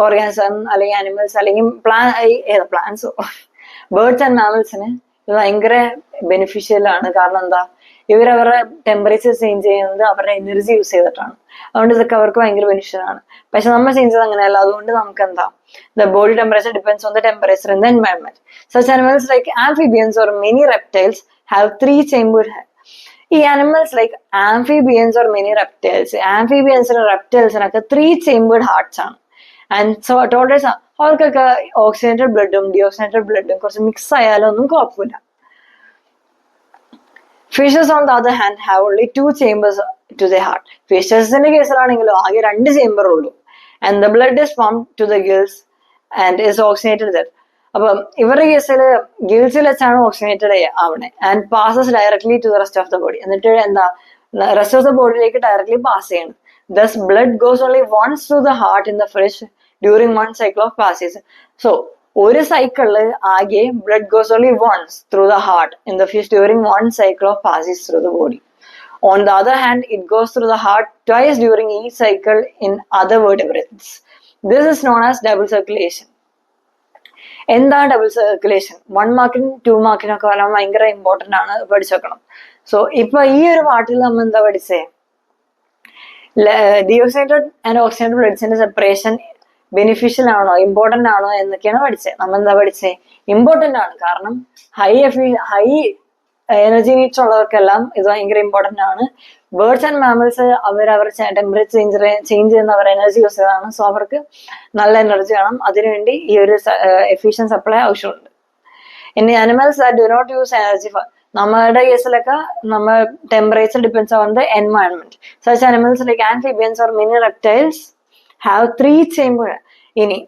ഓർഗാനിസം അല്ലെങ്കിൽ ആനിമൽസ് അല്ലെങ്കിൽ പ്ലാന്റ്സോ ബേർഡ്സ് ആൻഡ് മാമൽസിന് ഇത് ഭയങ്കര ബെനിഫിഷ്യൽ ആണ്. കാരണം എന്താ? ഇവരവരുടെ ടെമ്പറേച്ചർ ചേഞ്ച് ചെയ്യുന്നത് അവരുടെ എനർജി യൂസ് ചെയ്തിട്ടാണ്. അതുകൊണ്ട് ഇതൊക്കെ അവർക്ക് ഭയങ്കര ബെനിഫിഷ്യൽ ആണ്. പക്ഷെ നമ്മൾ ചേഞ്ച് ചെയ്ത് അങ്ങനെയല്ല. അതുകൊണ്ട് നമുക്ക് എന്താ, the body temperature depends on the temperature in the environment. Such animals like amphibians or many reptiles have 3 chambered head. ഈ animals like amphibians or many reptiles, ആംഫിബിയൻസിനും റെപ്റ്റൈൽസിനൊക്കെ 3 chambered hearts ആണ്. ആൻഡ് സോ ടോട്ടൽസ് അവർക്കൊക്കെ oxygenated ബ്ലഡും deoxygenated ബ്ലഡും കുറച്ച് mix ആയാലും ഒന്നും കുഴപ്പമില്ല. Fishes on the other hand have only 2 chambers to the heart. ഫിഷസിന്റെ കേസിലാണെങ്കിലും ആകെ 2 chamber ഉള്ളൂ. And the blood is pumped to the gills and is oxygenated there. അപ്പം ഇവരുടെ കേസിൽ ഗിൽസിൽ വെച്ചാണ് ഓക്സിജനേറ്റഡ് ആവണേ and passes directly to the rest of the body. എന്നിട്ട് എന്താ, റെസ്റ്റ് ഓഫ് ദ ബോഡിയിലേക്ക് ഡയറക്ട്ലി പാസ് ചെയ്യണം. Thus blood goes only once through the heart in the fish during one cycle of passage. So ഒരു സൈക്കിളില് ആകെ blood goes only once through the heart in the fish during one cycle of passage through the body. On the other hand, it goes through the heart twice during each cycle in other vertebrates. This is known as double circulation. എന്താ double circulation? 1 മാർക്കിനും 2 മാർക്കിനൊക്കെ വരാൻ ഭയങ്കര important ആണ്, പഠിച്ചേക്കണം. So ഇപ്പൊ ഈ ഒരു പാർട്ടിൽ നമ്മൾ എന്താ പഠിച്ചേ? ഡീഓക്സിനേറ്റഡ് ആൻഡ് ഓക്സിജനേറ്റഡ് ബ്ലഡ്സിന്റെ സെപ്പറേഷൻ ബെനിഫിഷ്യൽ ആണോ ഇമ്പോർട്ടന്റ് ആണോ എന്നൊക്കെയാണ് പഠിച്ചത്. നമ്മൾ എന്താ പഠിച്ചേ? ഇമ്പോർട്ടന്റ് ആണ്. കാരണം ഹൈ എനർജി നീഡ്സ് ഉള്ളവർക്കെല്ലാം ഇത് ഭയങ്കര ഇമ്പോർട്ടന്റ് ആണ്. ബേർഡ്സ് ആൻഡ് മാമൽസ് അവർ ടെമ്പറേച്ചർ ചേഞ്ച് ചെയ്യുന്ന അവർ എനർജി യൂസ് ചെയ്തതാണ്. സോ അവർക്ക് നല്ല എനർജി വേണം. അതിനുവേണ്ടി ഈ ഒരു എഫിഷ്യൻ സപ്ലൈ ആവശ്യമുണ്ട്. ഇനി animals that do not use energy, നമ്മുടെ കേസിലൊക്കെ നമ്മൾ temperature depends on the environment. Such animals like amphibians or many reptiles have 3 chambered. ഇനി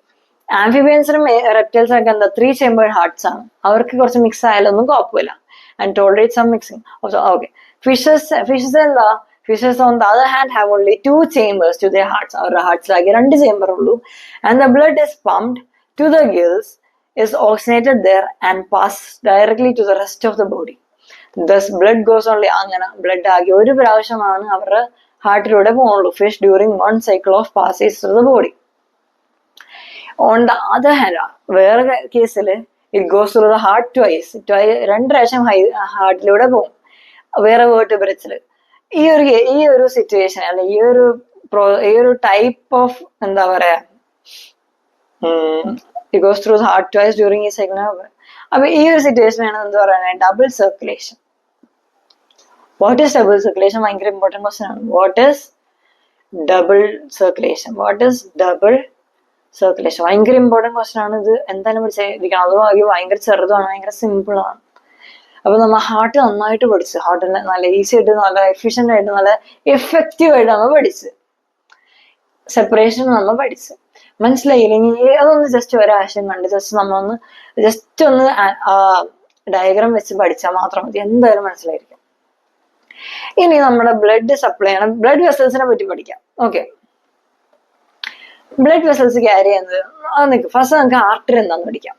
ആംഫിബിയൻസിനും റെപ്റ്റൈൽസിനൊക്കെ എന്താ 3 chambered hearts ആണ്. അവർക്ക് കുറച്ച് മിക്സ് ആയാലൊന്നും കുഴപ്പമില്ല. And tolerate some mixing. Okay. Fishes എന്താ? Fishes on the other hand have only 2 chambers to the hearts. അവരുടെ ഹാർട്ട്സിലാകെ 2 chamber ഉള്ളൂ. And the blood is pumped to the gills, is oxygenated there and passes directly to the rest of the body. Thus blood goes only, അങ്ങനെ blood ആകെ ഒരു പ്രാവശ്യമാണ് അവരുടെ ഹാർട്ടിലൂടെ പോകുള്ളൂ. Fish during 1 cycle of passage through the body. On the other hand, വേറെ കേസിൽ it goes through the heart twice. 2 പ്രാവശ്യം ഹാർട്ടിലൂടെ പോകും വേറെ വേർട്ടിബ്രറ്റ്സിൽ. ഈ ഒരു സിറ്റുവേഷൻ അല്ലെ ഈ ഒരു ടൈപ്പ് ഓഫ് എന്താ പറയാ, it goes through the heart twice during a cycle. അപ്പൊ ഈ ഒരു സിറ്റുവേഷൻ ആണ് എന്താ പറയുന്നത്? Double circulation. What is double circulation? ഭയങ്കര ഇമ്പോർട്ടന്റ് ക്വസ്റ്റ്യൻ ആണ്. What is double circulation? What is double circulation? ഭയങ്കര ഇമ്പോർട്ടന്റ് ക്വസ്റ്റ്യൻ ആണ്. ഇത് എന്തായാലും പഠിച്ചിരിക്കണം. അത് ഭയങ്കര ചെറുതാണ്, ഭയങ്കര സിമ്പിൾ ആണ്. അപ്പൊ നമ്മൾ ഹാർട്ട് നന്നായിട്ട് പഠിച്ചു. ഹാർട്ടിനെ നല്ല ഈസി ആയിട്ട് നല്ല എഫിഷ്യന്റ് ആയിട്ട് നല്ല എഫക്റ്റീവ് ആയിട്ട് നമ്മൾ പഠിച്ചു. സെപ്പറേഷൻ നമ്മൾ പഠിച്ചു. മനസ്സിലായില്ലെങ്കിൽ അതൊന്ന് ജസ്റ്റ് ഒരാശയം കണ്ട് ജസ്റ്റ് ഒന്ന് ഡയഗ്രാം വെച്ച് പഠിച്ചാൽ മാത്രം മതി, എന്തായാലും മനസ്സിലായിരിക്കും. ഇനി നമ്മുടെ ബ്ലഡ് സപ്ലൈ ആണ്. ബ്ലഡ് വെസൽസിനെ പറ്റി പഠിക്കാം. ഓക്കെ. ബ്ലഡ് വെസൽസ് ക്യാരി ചെയ്യുന്നത് ഫസ്റ്റ് നമുക്ക് ആർട്ടറി എന്താന്ന് പഠിക്കാം.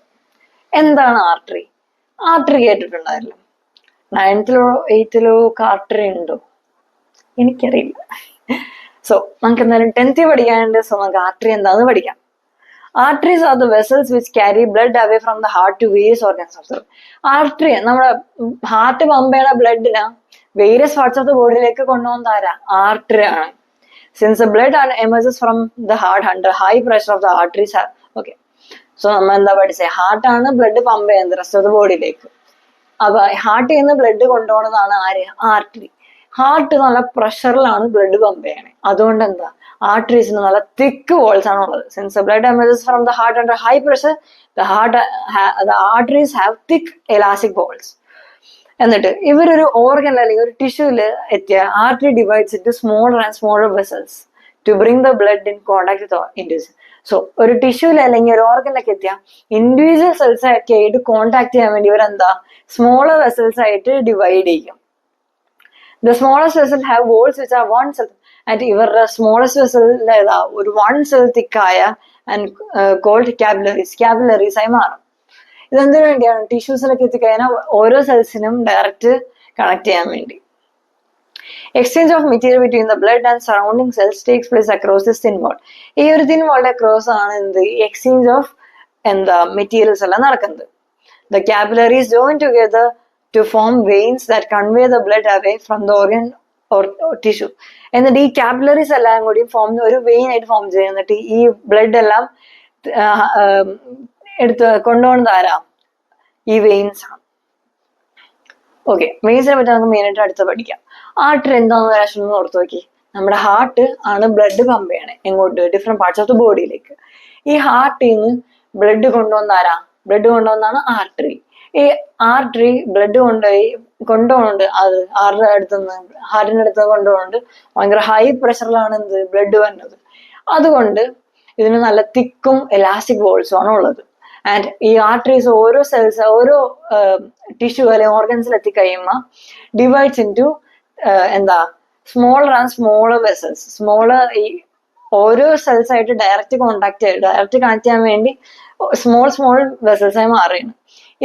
എന്താണ് artery? Artery കേട്ടിട്ടുണ്ടായിരുന്നു. 9th 8th artery ഉണ്ടോ? എനിക്കറിയില്ല. സോ നമുക്ക് എന്തായാലും 10th പഠിക്കാനുണ്ട്. സോ നമുക്ക് ആർട്ടറി എന്താന്ന് പഠിക്കാം. Arteries are the vessels which carry blood away from the heart to various organs of the body. Artery നമ്മുടെ ഹാർട്ട് പമ്പ് ചെയ്യണ ബ്ലഡിന് വേരിയസ് പാർട്സ് ഓഫ് ദ ബോഡിയിലേക്ക് കൊണ്ടുപോകുന്ന ആരാ? ആർട്ടറി ആണ്. Since the blood emerges from the heart under high pressure of the arteries. Okay, so നമ്മൾ എന്താ പഠിച്ചത്? ഹാർട്ടാണ് blood pump ചെയ്യുന്നത് rest of the ബോഡിയിലേക്ക്. അപ്പൊ ഹാർട്ടിൽ നിന്ന് ബ്ലഡ് കൊണ്ടുപോകുന്നതാണ് ആര്? ആർട്ടറി. ഹാർട്ട് നല്ല പ്രഷറിലാണ് ബ്ലഡ് പമ്പ് ചെയ്യണേ. അതുകൊണ്ട് എന്താ, ആർട്ടറീസിന് നല്ല തിക്ക് വോൾസ് ആണ് ഉള്ളത്. Since blood emerges from the heart under high pressure, the arteries have thick elastic walls. എന്നിട്ട് ഇവരൊരു ഓർഗനിൽ അല്ലെങ്കിൽ ഒരു ടിഷ്യൂല് എത്തിയ artery divides into smaller and smaller vessels to bring the blood in contact with individual. So ഒരു ടിഷ്യൂല് അല്ലെങ്കിൽ ഒരു ഓർഗനിലൊക്കെ എത്തിയ ഇൻഡിവിജ്വൽ സെൽസ് ഒക്കെ ആയിട്ട് കോണ്ടാക്ട് ചെയ്യാൻ വേണ്ടി ഇവരെന്താ സ്മോളർ വെസൽസ് ആയിട്ട് ഡിവൈഡ് ചെയ്യും. The smallest vessels have walls which are 1 cell, and ഇവരുടെ സ്മോളസ്റ്റ് വെസൽ ഏതാ ഒരു 1 cell തിക്കായ ആൻഡ് കോൾഡ് കാപ്പിലറീസ് ആയി മാറും. ഇതെന്തിനു വേണ്ടിയാണ്? ടിഷ്യൂസിലൊക്കെ എത്തിക്കഴിഞ്ഞാൽ ഓരോ സെൽസിനും ഡയറക്റ്റ് കണക്ട് ചെയ്യാൻ വേണ്ടി. Exchange of material between the blood and surrounding cells takes place across this thin wall. ഈ ഒരു തിൻ വാളിന്റെ അക്രോസ് ആണ് എന്ത് എക്സ്ചേഞ്ച് ഓഫ് മെറ്റീരിയൽസ് എല്ലാം നടക്കുന്നത്. The capillaries join together to form veins that convey the blood away from the organ or tissue. എന്നിട്ട് ഈ capillaries എല്ലാം കൂടി ഫോം ഒരു വെയിൻ ആയിട്ട് ഫോം ചെയ്യും. എന്നിട്ട് ഈ ബ്ലഡ് എല്ലാം എടുത്ത് കൊണ്ടുപോകുന്നത് ആരാ? ഈ വെയിൻസ് ആണ്. ഓക്കെ, വെയിൻസിനെ പറ്റി നമുക്ക് മെയിൻ ആയിട്ട് അടുത്ത് പഠിക്കാം. ആർട്ടറി എന്താണെന്ന് രാഷ്ട്രം ഓർത്ത് നോക്കി. നമ്മുടെ ഹാർട്ട് ആണ് ബ്ലഡ് പമ്പ് ചെയ്യണേ എങ്ങോട്ട്? ഡിഫറെന്റ് പാർട്സ് ഓഫ് ദ ബോഡിയിലേക്ക്. ഈ ഹാർട്ടിൽ നിന്ന് ബ്ലഡ് കൊണ്ടുവന്ന ആരാ? ബ്ലഡ് കൊണ്ടുവന്നാണ് ആർട്ടറി. ഈ ആർട്ടറി ബ്ലഡ് കൊണ്ടുപോകുന്നുണ്ട് അത് ഹാർട്ടിന്റെ അടുത്ത് കൊണ്ടുപോകുന്നുണ്ട്. ഭയങ്കര ഹൈ പ്രഷറിലാണ് എന്ത് ബ്ലഡ് വരുന്നത്. അതുകൊണ്ട് ഇതിന് നല്ല തിക്കും എലാസ്റ്റിക് വോൾസും ആണ് ഉള്ളത്. ആൻഡ് ഈ ആർട്ടറീസ് ഓരോ സെൽസ് ഓരോ ടിഷ്യൂ അല്ലെങ്കിൽ ഓർഗൻസിൽ എത്തിക്കഴിയുമ്പോൾ divides into smaller and smaller vessels. Smaller ഈ ഓരോ സെൽസ് ആയിട്ട് ഡയറക്റ്റ് കണക്ട് ചെയ്യാൻ വേണ്ടി സ്മോൾ വെസൽസ് ആയി മാറുകയാണ്.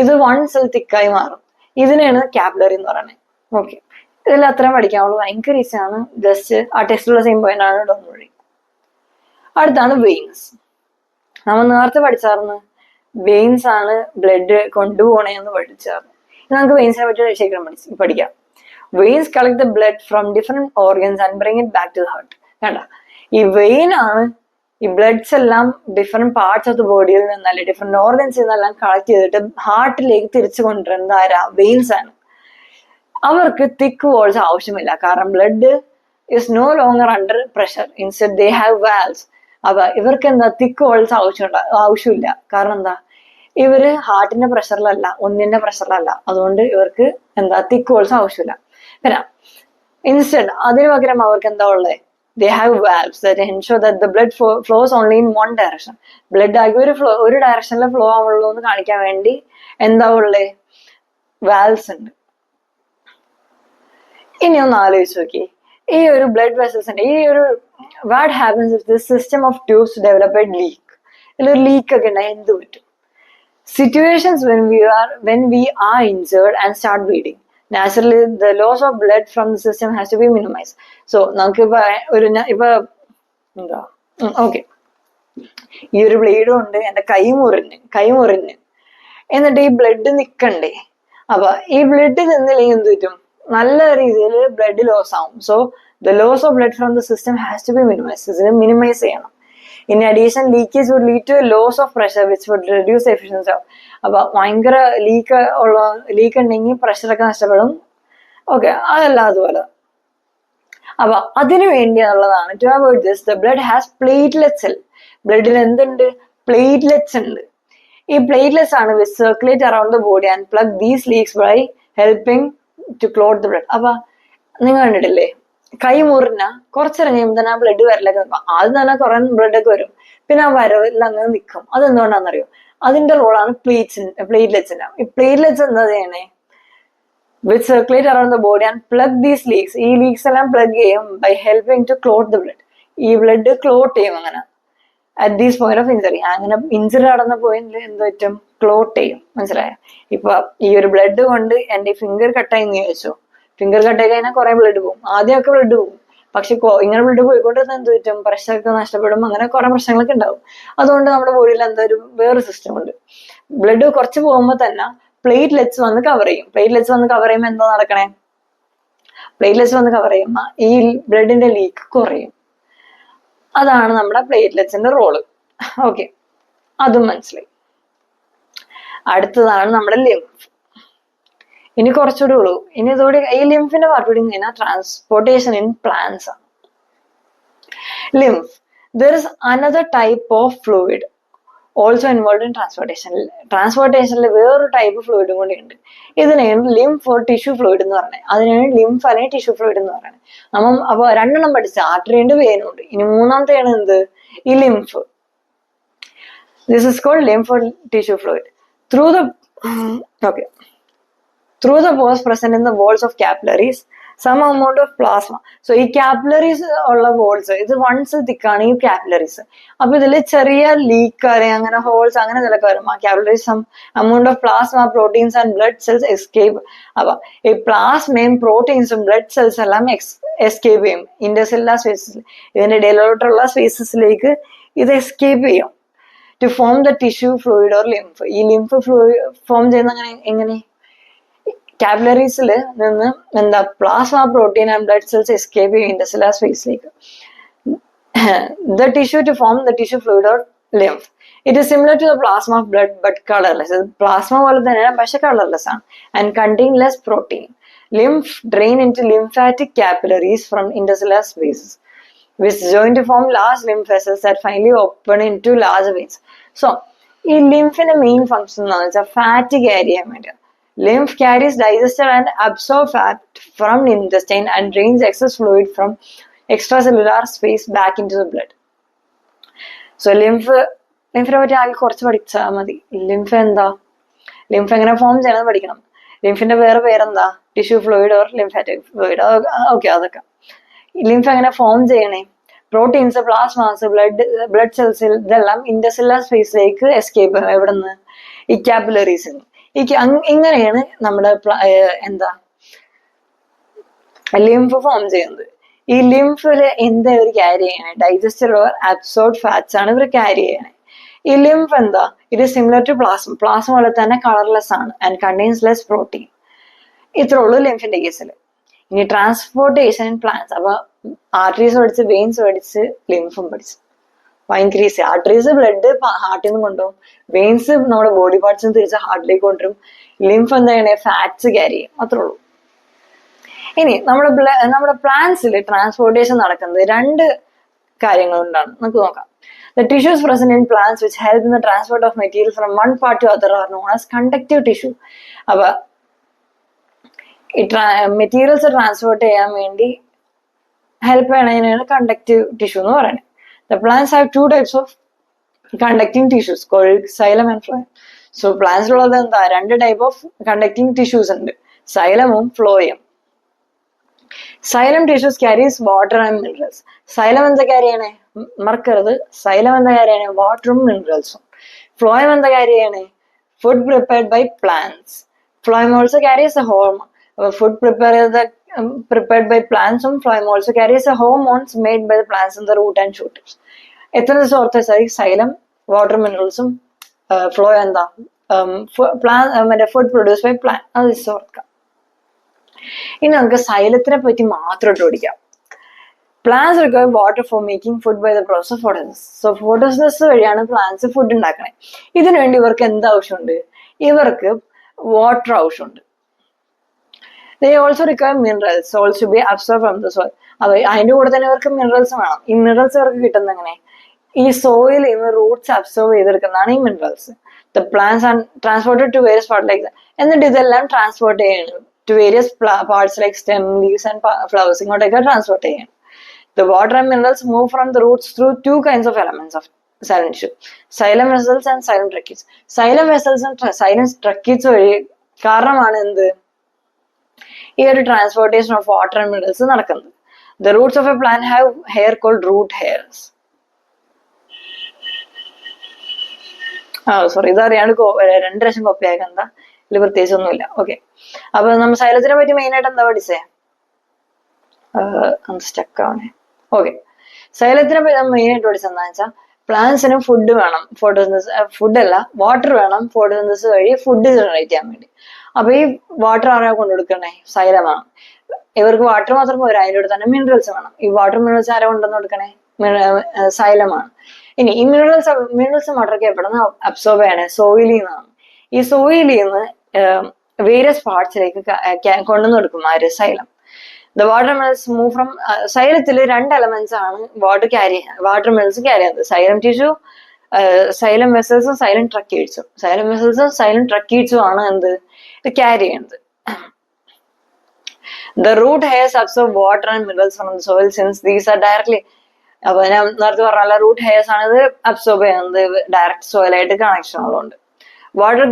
ഇത് 1 cell തിക്കായി മാറും. ഇതിനെയാണ് കാപ്പിലറി എന്ന് പറയുന്നത്. ഓക്കെ, ഇതിൽ അത്രയും പഠിക്കാനുള്ളൂ. ഭയങ്കര ഈസിയാണ്. ജസ്റ്റ് ആ ടെക്സ്റ്റിലുള്ള സെയിം പോയിന്റ് ആണ് ഡോൺ വറി. അടുത്താണ് വെയിൻസ്. നമ്മൾ നേരത്തെ പഠിച്ചായിരുന്നു വെയിൻസ് ആണ് ബ്ലഡ് കൊണ്ടുപോകണേന്ന് പഠിച്ചായിരുന്നു. നമുക്ക് വെയിൻസിനെ പറ്റി ശേഖരം പഠിക്കാം. Veins collect the blood from different organs and bring it back to the heart. കണ്ട, ഈ വെയിൻ ആണ് ഈ ബ്ലഡ്സ് എല്ലാം ഡിഫറെന്റ് പാർട്സ് ഓഫ് ദ ബോഡിയിൽ നിന്നല്ല ഡിഫറെന്റ് ഓർഗൻസിൽ നിന്നെല്ലാം കളക്ട് ചെയ്തിട്ട് ഹാർട്ടിലേക്ക് തിരിച്ചു കൊണ്ടുവരുന്നത് ആരാ? വെയിൻസ് ആണ്. അവർക്ക് തിക്ക് വോൾസ് ആവശ്യമില്ല. കാരണം blood is no longer under pressure. Instead they have valves. അപ്പൊ ഇവർക്ക് എന്താ തിക്ക് വോൾസ് ആവശ്യമില്ല. കാരണം എന്താ, ഇവര് ഹാർട്ടിന്റെ പ്രഷറിലല്ല, ഒന്നിന്റെ പ്രഷറിലല്ല. അതുകൊണ്ട് ഇവർക്ക് തിക്ക് വോൾസ് ആവശ്യമില്ല. പിന്നെ ഇൻസ്റ്റെഡ് അതിന് പകരം അവർക്ക് എന്താ ഉള്ളത്? They have valves that ensure that the blood flows only in one direction. Blood ആകെ ഒരു ഡയറക്ഷനിലെ ഫ്ലോ ആവുള്ളൂ എന്ന് കാണിക്കാൻ വേണ്ടി എന്താ ഉള്ളേ? വാൽവ്സ് ഉണ്ട്. ഇനി ഒന്ന് ആലോചിച്ച് നോക്കി, ഈ ഒരു ബ്ലഡ് വെസൽസിന്റെ ഈ ഒരു what happens if this system of tubes develop A leak. ഇതിലൊരു ലീക്ക് ഒക്കെ ഉണ്ടായി എന്ത് പറ്റും? Situations when we are injured and start bleeding. Naturally, the loss of blood from the system has to be minimized. So, okay. ഈ ഒരു ബ്ലേഡും ഉണ്ട്, എന്റെ കൈ മുറിഞ്ഞ് എന്നിട്ട് ഈ ബ്ലഡ് നിക്കണ്ടേ? അപ്പൊ ഈ ബ്ലഡ് നിന്നില്ലെങ്കിൽ എന്ത് പറ്റും? നല്ല രീതിയിൽ ബ്ലഡ് ലോസ് ആവും. So the loss of blood from the system has to be minimise. ഇതിനെ മിനിമൈസ് ചെയ്യണം. In addition, leakage would lead to a loss of pressure which would reduce the efficiency of. അപ്പൊ ഭയങ്കര leak ഉണ്ടെങ്കിൽ പ്രഷറൊക്കെ നഷ്ടപ്പെടും. Okay, അതല്ല അതുപോലെ. അപ്പൊ അതിനു വേണ്ടിയുള്ളതാണ് to avoid this the blood has platelet cell. ബ്ലഡിൽ എന്തുണ്ട്? പ്ലേറ്റ്ലെറ്റ്സ് ഉണ്ട്. ഈ പ്ലേറ്റ്ലെറ്റ്സ് ആണ് which circulate around the body and plug these leaks by helping to clot the blood. അപ്പൊ നിങ്ങൾ കണ്ടിട്ടില്ലേ, കൈ മുറിഞ്ഞ കുറച്ചിറങ്ങി കഴിയുമ്പോൾ തന്നെ ആ ബ്ലഡ് വരലൊക്കെ നിൽക്കും. ആദ്യം തന്നെ കുറെ ബ്ലഡ് ഒക്കെ വരും, പിന്നെ ആ വരവിൽ അങ്ങനെ നിൽക്കും. അതെന്തുകൊണ്ടാണെന്നറിയോ? അതിന്റെ റോളാണ് പ്ലേറ്റ്ലെറ്റ്സിന്റെ. ഈ പ്ലേറ്റ്ലെറ്റ്സ് എന്താ ചെയ്യണേ? Which circulate around the body and plug these leaks. ഈ ലീക്സ് എല്ലാം പ്ലഗ് ചെയ്യും by helping to clot the blood. ഈ ബ്ലഡ് ക്ലോട്ട് ചെയ്യും അങ്ങനെ at these point of injury. അങ്ങനെ ഇഞ്ചറി നടന്ന പോയിന്റിൽ എന്ത് പറ്റും? ക്ലോട്ട് ചെയ്യും. മനസ്സിലായോ? ഇപ്പൊ ഈ ഒരു ബ്ലഡ് കൊണ്ട് എന്റെ ഫിംഗർ കട്ടായി ചോദിച്ചു. ഫിംഗർ കട്ടായി കഴിഞ്ഞാൽ കുറെ ബ്ലഡ് പോകും. ആദ്യമൊക്കെ ബ്ലഡ് പോകും, പക്ഷെ ഇങ്ങനെ ബ്ലഡ് പോയിക്കൊണ്ടിരുന്ന എന്ത് പറ്റും, പ്രഷറൊക്കെ നഷ്ടപ്പെടും, അങ്ങനെ കുറെ പ്രശ്നങ്ങളൊക്കെ ഉണ്ടാവും. അതുകൊണ്ട് നമ്മുടെ ബോഡിയിൽ എന്തായാലും വേറെ സിസ്റ്റം ഉണ്ട്. ബ്ലഡ് കുറച്ച് പോകുമ്പോൾ തന്നെ പ്ലേറ്റ്ലെറ്റ്സ് വന്ന് കവർ ചെയ്യും. പ്ലേറ്റ്ലെറ്റ്സ് വന്ന് കവർ ചെയ്യുമ്പോൾ എന്താ നടക്കണേ, പ്ലേറ്റ്ലെറ്റ്സ് വന്ന് കവർ ചെയ്യുമ്പോൾ ഈ ബ്ലഡിന്റെ ലീക്ക് കുറയും. അതാണ് നമ്മുടെ പ്ലേറ്റ്ലെറ്റ്സിന്റെ റോള്. ഓക്കെ, അതും മനസ്സിലായി. അടുത്തതാണ് നമ്മുടെ ലിംഫ്. ഇനി കുറച്ചുകൂടെ ഉള്ളൂ. ഇനി ഇതോടെ ഈ ലിംഫിന്റെ പാർട്ട് കൂടി കഴിഞ്ഞാൽ ട്രാൻസ്പോർട്ടേഷൻ ഇൻ പ്ലാന്റ്സ് ആണ്. Lymph, there is another type of fluid also involve in transportation. ട്രാൻസ്പോർട്ടേഷനിൽ വേറൊരു ടൈപ്പ് ഫ്ലൂയിഡും കൂടി ഉണ്ട്. ഇതിനെയാണ് ലിംഫ് ഓർ ടിഷ്യൂ ഫ്ലൂയിഡ് എന്ന് പറയുന്നത്. അതിനാണ് ലിംഫ് അല്ലെങ്കിൽ ടിഷ്യൂ ഫ്ലൂയിഡ് എന്ന് പറയുന്നത്. അപ്പൊ രണ്ടെണ്ണം പഠിച്ച, ആർട്ടറി ഉണ്ട്, വെയിനും ഉണ്ട്. ഇനി മൂന്നാമത്തെയാണ് എന്ത്, ഈ lymph. This is called lymph or tissue fluid. Through the pores present in the walls of capillaries, some amount of plasma. So ഈ capillaries ഉള്ള walls, ഇത് once തിക്കാണ് ഈ capillaries. അപ്പൊ ഇതിൽ ചെറിയ ലീക്ക് അങ്ങനെ ഹോൾസ് അങ്ങനെ ഇതിലൊക്കെ വരും. ആ capillaries some amount of plasma, proteins and blood cells escape. അപ്പൊ ഈ പ്ലാസ്മയും പ്രോട്ടീൻസും ബ്ലഡ് സെൽസ് എല്ലാം എസ്കേപ്പ് ചെയ്യും ഇന്റർസെല്ലുലാർ സ്പേസസിൽ. ഇതിന്റെ ഇടയിലോട്ടുള്ള സ്പേസസിലേക്ക് ഇത് എസ്കേപ്പ് ചെയ്യും to form the tissue fluid or lymph. ഈ ലിംഫ് ഫോം ചെയ്യുന്ന എങ്ങനെ, കാപ്പിലറീസിൽ നിന്ന് എന്താ plasma, protein and blood cells escape ചെയ്യും intercellular സ്പേസിലേക്ക്. The tissue to form the tissue fluid or lymph. It is similar to the plasma of blood but colorless. Plasma പോലെ തന്നെയാണ്, പക്ഷെ colourless ആണ്. And contain less protein. Lymph drain into lymphatic capillaries from intercellular spaces, which join to form large lymph vessels that finally open into large veins. So, ഈ ലിംഫിന്റെ main function എന്താണെന്ന് വെച്ചാൽ fat carry ചെയ്യാൻ വേണ്ടി. Lymph carries digested and absorbed fat from intestine and drains excess fluid from extracellular space back into the blood. So, ലിംഫിനെ പറ്റി ആകെ കുറച്ച് പഠിച്ചാൽ മതി. ലിംഫ് എന്താ, ലിംഫ് എങ്ങനെ ഫോം ചെയ്യണമെന്ന് പഠിക്കണം. ലിംഫിന്റെ വേറെ പേരെന്താ, tissue fluid or lymphatic fluid. Okay, അതൊക്കെ. ലിംഫ് എങ്ങനെ ഫോം ചെയ്യണേ, പ്രോട്ടീൻസ്, പ്ലാസ്മാസ്, ബ്ലഡ് സെൽസിൽ ഇതെല്ലാം ഇന്റർസെല്ലുലാർ സ്പേസിലേക്ക് എസ്കേപ്പ് ചെയ്യും. എവിടെ നിന്ന്, ഈ കാപ്പിലറീസിൽ. ഇങ്ങനെയാണ് നമ്മുടെ എന്താ ലിംഫ് ഫോം ചെയ്യുന്നത്. ഈ ലിംഫില് എന്താ ഇവർ ക്യാരി ചെയ്യണേ, ഡൈജസ്റ്റഡ് ഓർ അബ്സോർബ് ഫാറ്റ്സ് ആണ് ഇവർ ക്യാരി ചെയ്യണേ. ഈ ലിംഫ് എന്താ, it is similar to plasma പോലെ തന്നെ കളർലെസ് ആണ് ആൻഡ് കണ്ടെയ്ൻസ് ലെസ് പ്രോട്ടീൻ. ഇത്രേ ഉള്ളൂ ലിംഫിന്റെ കേസിൽ. ഇനി ട്രാൻസ്പോർട്ടേഷൻ ഇൻ പ്ലാന്റ്സ്. അപ്പൊ ആർട്ടറീസ് പഠിച്ച്, വെയിൻസ് പഠിച്ച്, ലിംഫും പഠിച്ച്. ഭയങ്കര ഈസി. ആർട്ടറീസ് ബ്ലഡ് ഹാർട്ടിൽ നിന്ന് കൊണ്ടുപോകും, വെയിൻസ് നമ്മുടെ ബോഡി പാർട്സിന് തിരിച്ച് ഹാർട്ടിലേക്ക് കൊണ്ടുവരും, ലിംഫ് എന്താണ്, ഫാറ്റ്സ് ക്യാരി ചെയ്യും. അത്രേ ഉള്ളൂ. ഇനി നമ്മുടെ പ്ലാന്റ്സിൽ ട്രാൻസ്പോർട്ടേഷൻ നടക്കുന്നത് രണ്ട് കാര്യങ്ങൾ കൊണ്ടാണ്. നമുക്ക് നോക്കാം. The tissues present in plants which help in the transport of material from one part to other are known as conductive tissue. അപ്പൊ ഈ മെറ്റീരിയൽസ് ട്രാൻസ്പോർട്ട് ചെയ്യാൻ വേണ്ടി ഹെൽപ്പ് ചെയ്യണതിനാണ് കണ്ടക്റ്റീവ് ടിഷ്യൂ എന്ന് പറയുന്നത്. The plants have two types of conducting tissues called xylem and phloem. So plants ഉള്ളത് എന്താ, രണ്ട് type of conducting tissues ഉണ്ട്, സൈലമും phloem. Xylem tissues carries water and minerals. Xylem എന്താ ക്യാരി ചെയ്യണേ, മറക്കരുത്. സൈലം എന്താ ക്യാരി ചെയ്യണേ, വാട്ടറും മിനറൽസും. ഫ്ലോയം എന്താ ക്യാരി ചെയ്യണേ, food prepared by plants. Phloem also carries a hormone. Food prepared by plants, phloem also carries a hormones made by the plants in the root and shoots. എത്ര ദിവസം ഓർത്ത് വെച്ചാൽ സൈലം, വാട്ടർ മിനറൽസും, ഫ്ലോ എന്താ മറ്റേ food produce by plant. അത് ദിവസം ഓർക്കാം. ഇനി നമുക്ക് സൈലത്തിനെ പറ്റി മാത്രം ഇട്ട് പഠിക്കാം. Plants require water for making food by the process of photosynthesis. So photosynthesis വഴിയാണ് പ്ലാന്റ്സ് ഫുഡ് ഉണ്ടാക്കണേ. ഇതിനു വേണ്ടി ഇവർക്ക് എന്ത് ആവശ്യമുണ്ട്, ഇവർക്ക് വാട്ടർ ആവശ്യമുണ്ട്. They also require minerals also to be absorbed from the soil. അതിന്റെ കൂടെ തന്നെ ഇവർക്ക് മിനറൽസ് വേണം. ഈ മിനറൽസ് ഇവർക്ക് കിട്ടുന്നത് എങ്ങനെ, ഈ സോയിൽ ഇന്ന് റൂട്ട്സ് അബ്സോർവ് ചെയ്തെടുക്കുന്നതാണ് ഈ minerals. The plants are transported to various parts like that. എന്നിട്ട് ഇതെല്ലാം ട്രാൻസ്പോർട്ട് ചെയ്യണം to various parts like stem, leaves and flowers. ഇങ്ങോട്ടേക്ക് ട്രാൻസ്പോർട്ട് ചെയ്യണം. The water and minerals move from the roots through two kinds of elements of xylem tissue: xylem vessels and xylem tracheids. Xylem vessels and xylem tracheids വഴി കാരണമാണ് എന്ത്, ഈ ഒരു transportation of water and minerals നടക്കുന്നത്. The roots of a plant have hair called root hairs. Sorry, ഇതറിയാണ്ട് 2 പ്രാവശ്യം copy ആക്കണ്ട, ഇതിൽ പ്രത്യേകിച്ച് ഒന്നുമില്ല. ഓക്കെ, അപ്പൊ നമ്മൾ സൈലത്തിനെ പറ്റി മെയിൻ ആയിട്ട് എന്താ പഠിച്ചേ, സ്റ്റക്ക് ആവണേ. ഓക്കെ, സൈലത്തിനെ മെയിൻ ആയിട്ട് പഠിച്ചെന്താ വെച്ചാൽ പ്ലാന്റ്സിന് ഫുഡ് വേണം, ഫുഡല്ല വാട്ടർ വേണം ഫോട്ടോസിന്തസിസ് വഴി ഫുഡ് ജനറേറ്റ് ചെയ്യാൻ വേണ്ടി. അപ്പൊ ഈ വാട്ടർ ആരാ കൊണ്ടുകൊടുക്കണേ? സൈലമാണ്. ഇവർക്ക് വാട്ടർ മാത്രം പോരാ, അതിലൂടെ തന്നെ മിനറൽസ് വേണം. ഈ വാട്ടർ മിനറൽസ് ആരാ കൊണ്ടുവന്ന് കൊടുക്കണേ? സൈലമാണ്. ഇനി ഈ മിനറൽസ് വാട്ടർക്ക് എവിടുന്ന് അബ്സോർബ് ചെയ്യണേ? സോയിലിൽ നിന്നാണ്. ഈ സോയിലിൽ നിന്ന് വേരിയസ് പാർട്സിലേക്ക് കൊണ്ടുവന്ന് കൊടുക്കും ആര്? Xylem. The water minerals move from സൈലത്തിൽ 2 എലമെന്റ്സ് ആണ് വാട്ടർ മിനറൽസ് ക്യാരി ചെയ്യുന്നത്. സൈലം ടിഷ്യൂ, സൈലം വെസൽസും സൈലം ട്രക്കീഡ്സും. സൈലം വെസൽസും സൈലം ട്രക്കീഡ്സും ആണ് എന്ത് ഇത് ക്യാരി ചെയ്യുന്നത്. The root hairs absorb water and minerals from the soil since these are directly. അപ്പൊ ഞാൻ നേരത്തെ പറഞ്ഞ റൂട്ട് ഹെയർസ് ആണ് ഇത് അബ്സോർബ് ചെയ്യുന്നത് ഡയറക്റ്റ് സോയിലായിട്ട് കണക്ഷൻ ഉള്ളതുകൊണ്ട്. Water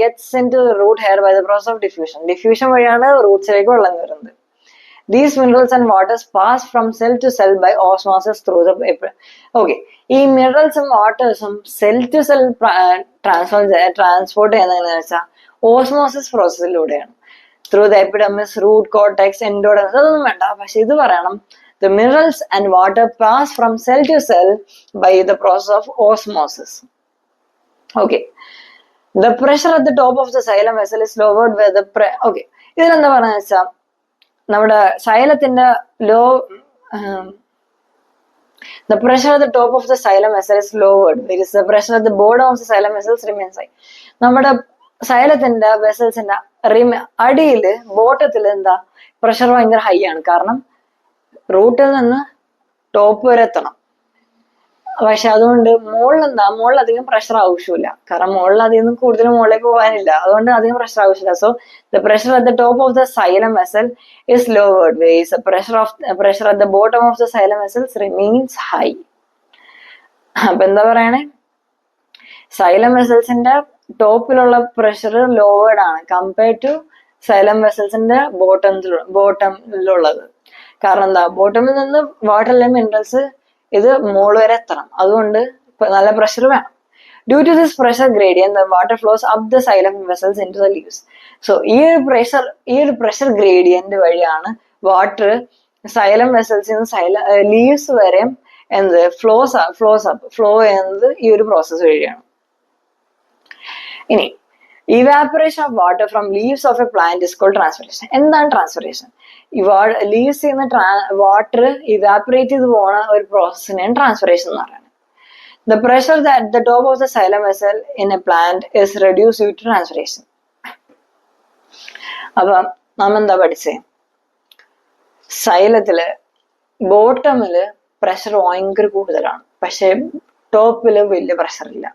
gets into root hair by the process of diffusion. Diffusion വഴിയാണ് റൂട്ട്സിലേക്ക് വെള്ളം കയറുന്നത്. These minerals and waters pass from cell to cell by osmosis through the okay. ഈ മിനറൽസും വാട്ടേഴ്സും സെൽ ടു സെൽ ട്രാൻസ്പോർട്ട് ചെയ്യുന്നത് എങ്ങനെയാണെന്ന് വെച്ചാൽ ഓസ്മോസിസ് പ്രോസസ്സിലൂടെയാണ്. Through the epidermis, root cortex, endodermis. അതൊന്നും വേണ്ട, പക്ഷെ ഇത് പറയണം. The minerals and water pass from cell to cell by the process of osmosis. Okay. The pressure at the top of the xylem vessel is lowered where the okay. ഇതിലെന്താ പറഞ്ഞ വെച്ചാൽ നമ്മുടെ സൈലത്തിന്റെ the pressure at the top of the xylem vessel is lowered, whereas the pressure at the bottom of the xylem vessels remains high. നമ്മുടെ സൈലത്തിന്റെ വെസൽസിന്റെ അടിയില് ബോട്ടത്തിൽ എന്താ pressure ഭയങ്കര high ആണ്. കാരണം റൂട്ടിൽ നിന്ന് ടോപ്പ് വരെ എത്തണം. പക്ഷെ അതുകൊണ്ട് മുകളിൽ അധികം പ്രഷർ ആവശ്യമില്ല. കാരണം മുകളിൽ അധികം കൂടുതൽ മുകളിലേക്ക് പോകാനില്ല, അതുകൊണ്ട് അധികം പ്രഷർ ആവശ്യമില്ല. So the pressure at the top of the xylem vessel is lowered, whereas pressure at the bottom of the xylem vessels remains high. അപ്പൊ എന്താ പറയണേ? സൈലം വെസൽസിന്റെ ടോപ്പിലുള്ള പ്രഷർ ലോവേർഡ് ആണ് കമ്പയർഡ് ടു സൈലം വെസൽസിന്റെ ബോട്ടമിലുള്ളത്. കാരണം എന്താ? ബോട്ടമിൽ നിന്ന് വാട്ടറിലെ മിനറൽസ് ഇത് മോൾ വരെ എത്തണം, അതുകൊണ്ട് നല്ല പ്രഷർ വേണം. Due to this pressure gradient the water flows up the xylem vessels into the leaves. So ഈ ഒരു പ്രഷർ ഗ്രേഡിയന്റ് വഴിയാണ് വാട്ടർ സൈലം വെസൽസിൽ നിന്ന് ലീവ്സ് വരെ എന്ത് ഫ്ലോ ചെയ്യുന്നത് ഈ ഒരു പ്രോസസ് വഴിയാണ്. ഇനി evaporation of water from leaves of a plant is called transpiration. എന്താണ് ട്രാൻസ്പിറേഷൻ? ലീവ്സ് ചെയ്യുന്ന വാട്ടർ ഇവാപറേറ്റ് ചെയ്ത് പോണ ഒരു പ്രോസസ്സിനെയാണ് ട്രാൻസ്പിറേഷൻ എന്ന് പറയുന്നത്. The pressure at the top of the xylem vessel in a plant is reduced due to transpiration. അപ്പൊ നാം എന്താ പഠിച്ചേ? സൈലത്തില് ബോട്ടമില് പ്രഷർ ഭയങ്കര കൂടുതലാണ്, പക്ഷെ ടോപ്പില് വലിയ പ്രഷർ ഇല്ല.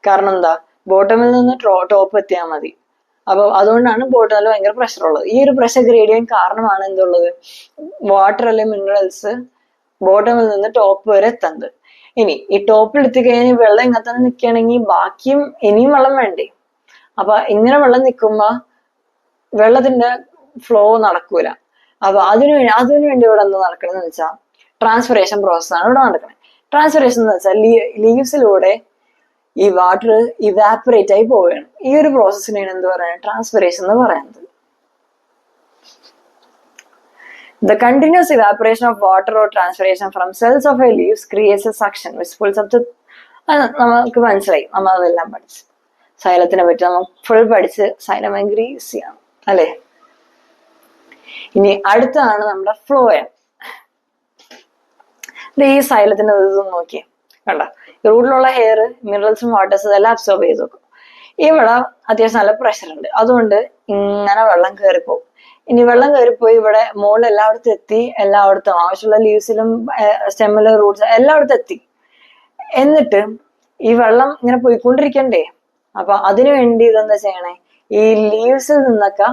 കാരണം എന്താ? ബോട്ടമിൽ നിന്ന് ടോപ്പ് എത്തിയാൽ മതി. അപ്പൊ അതുകൊണ്ടാണ് ബോട്ടമിൽ ഭയങ്കര പ്രഷർ ഉള്ളത്. ഈ ഒരു പ്രഷർ ഗ്രേഡിയന്റ് കാരണമാണ് എന്തുള്ളത്? വാട്ടർ അല്ലെ മിനറൽസ് ബോട്ടമിൽ നിന്ന് ടോപ്പ് വരെ എത്തുന്നത്. ഇനി ഈ ടോപ്പിൽ എത്തിക്കഴിഞ്ഞാൽ വെള്ളം ഇങ്ങനെ തന്നെ നിൽക്കുകയാണെങ്കിൽ ബാക്കിയും ഇനിയും വെള്ളം വേണ്ടേ? അപ്പൊ ഇങ്ങനെ വെള്ളം നിൽക്കുമ്പോ വെള്ളത്തിന്റെ ഫ്ലോ നടക്കൂല. അപ്പൊ അതിനുവേണ്ടി ഇവിടെ എന്താ നടക്കണമെന്ന് വെച്ചാൽ ട്രാൻസ്പിറേഷൻ പ്രോസസ്സാണ് ഇവിടെ നടക്കുന്നത്. ട്രാൻസ്പിറേഷൻ എന്ന് വെച്ചാൽ ലീവ്സിലൂടെ ഈ വാട്ടർ ഇവാപറേറ്റ് ആയി പോവുകയാണ്. ഈ ഒരു പ്രോസസ്സിനെയാണ് എന്ത് പറയുന്നത്? ട്രാൻസ്പിറേഷൻ എന്ന് പറയുന്നത്. The continuous evaporation of water or transpiration from cells of a leaves creates a suction which pulls up the നമുക്ക് മനസ്സിലായി, നമ്മൾ അതെല്ലാം പഠിച്ച് സൈലത്തിനെ പറ്റി നമ്മൾ ഫുൾ പഠിച്ച് സൈലം ഭയങ്കര ഈസിയാണ് അല്ലെ. ഇനി അടുത്താണ് നമ്മുടെ ഫ്ലോയം. ഈ സൈലത്തിന്റെ ഇതൊന്നും നോക്കിയേ, കണ്ട റൂട്ടിലുള്ള ഹെയർ മിനറൽസും വാട്ടേഴ്സും ഇതെല്ലാം അബ്സോർബ് ചെയ്ത് നോക്കും. ഇവിടെ അത്യാവശ്യം നല്ല പ്രഷർ ഉണ്ട്, അതുകൊണ്ട് ഇങ്ങനെ വെള്ളം കയറിപ്പോകും. ഇനി വെള്ളം കയറിപ്പോയി ഇവിടെ മുകളിൽ എല്ലായിടത്തും എത്തി, എല്ലായിടത്തും ആവശ്യമുള്ള ലീവ്സിലും സ്റ്റെമ്മിലും റൂട്ട്സ് എല്ലായിടത്തും എത്തി. എന്നിട്ട് ഈ വെള്ളം ഇങ്ങനെ പോയിക്കൊണ്ടിരിക്കണ്ടേ? അപ്പൊ അതിനു വേണ്ടി ഇതെന്താ ചെയ്യണേ? ഈ ലീവ്സിൽ നിന്നൊക്കെ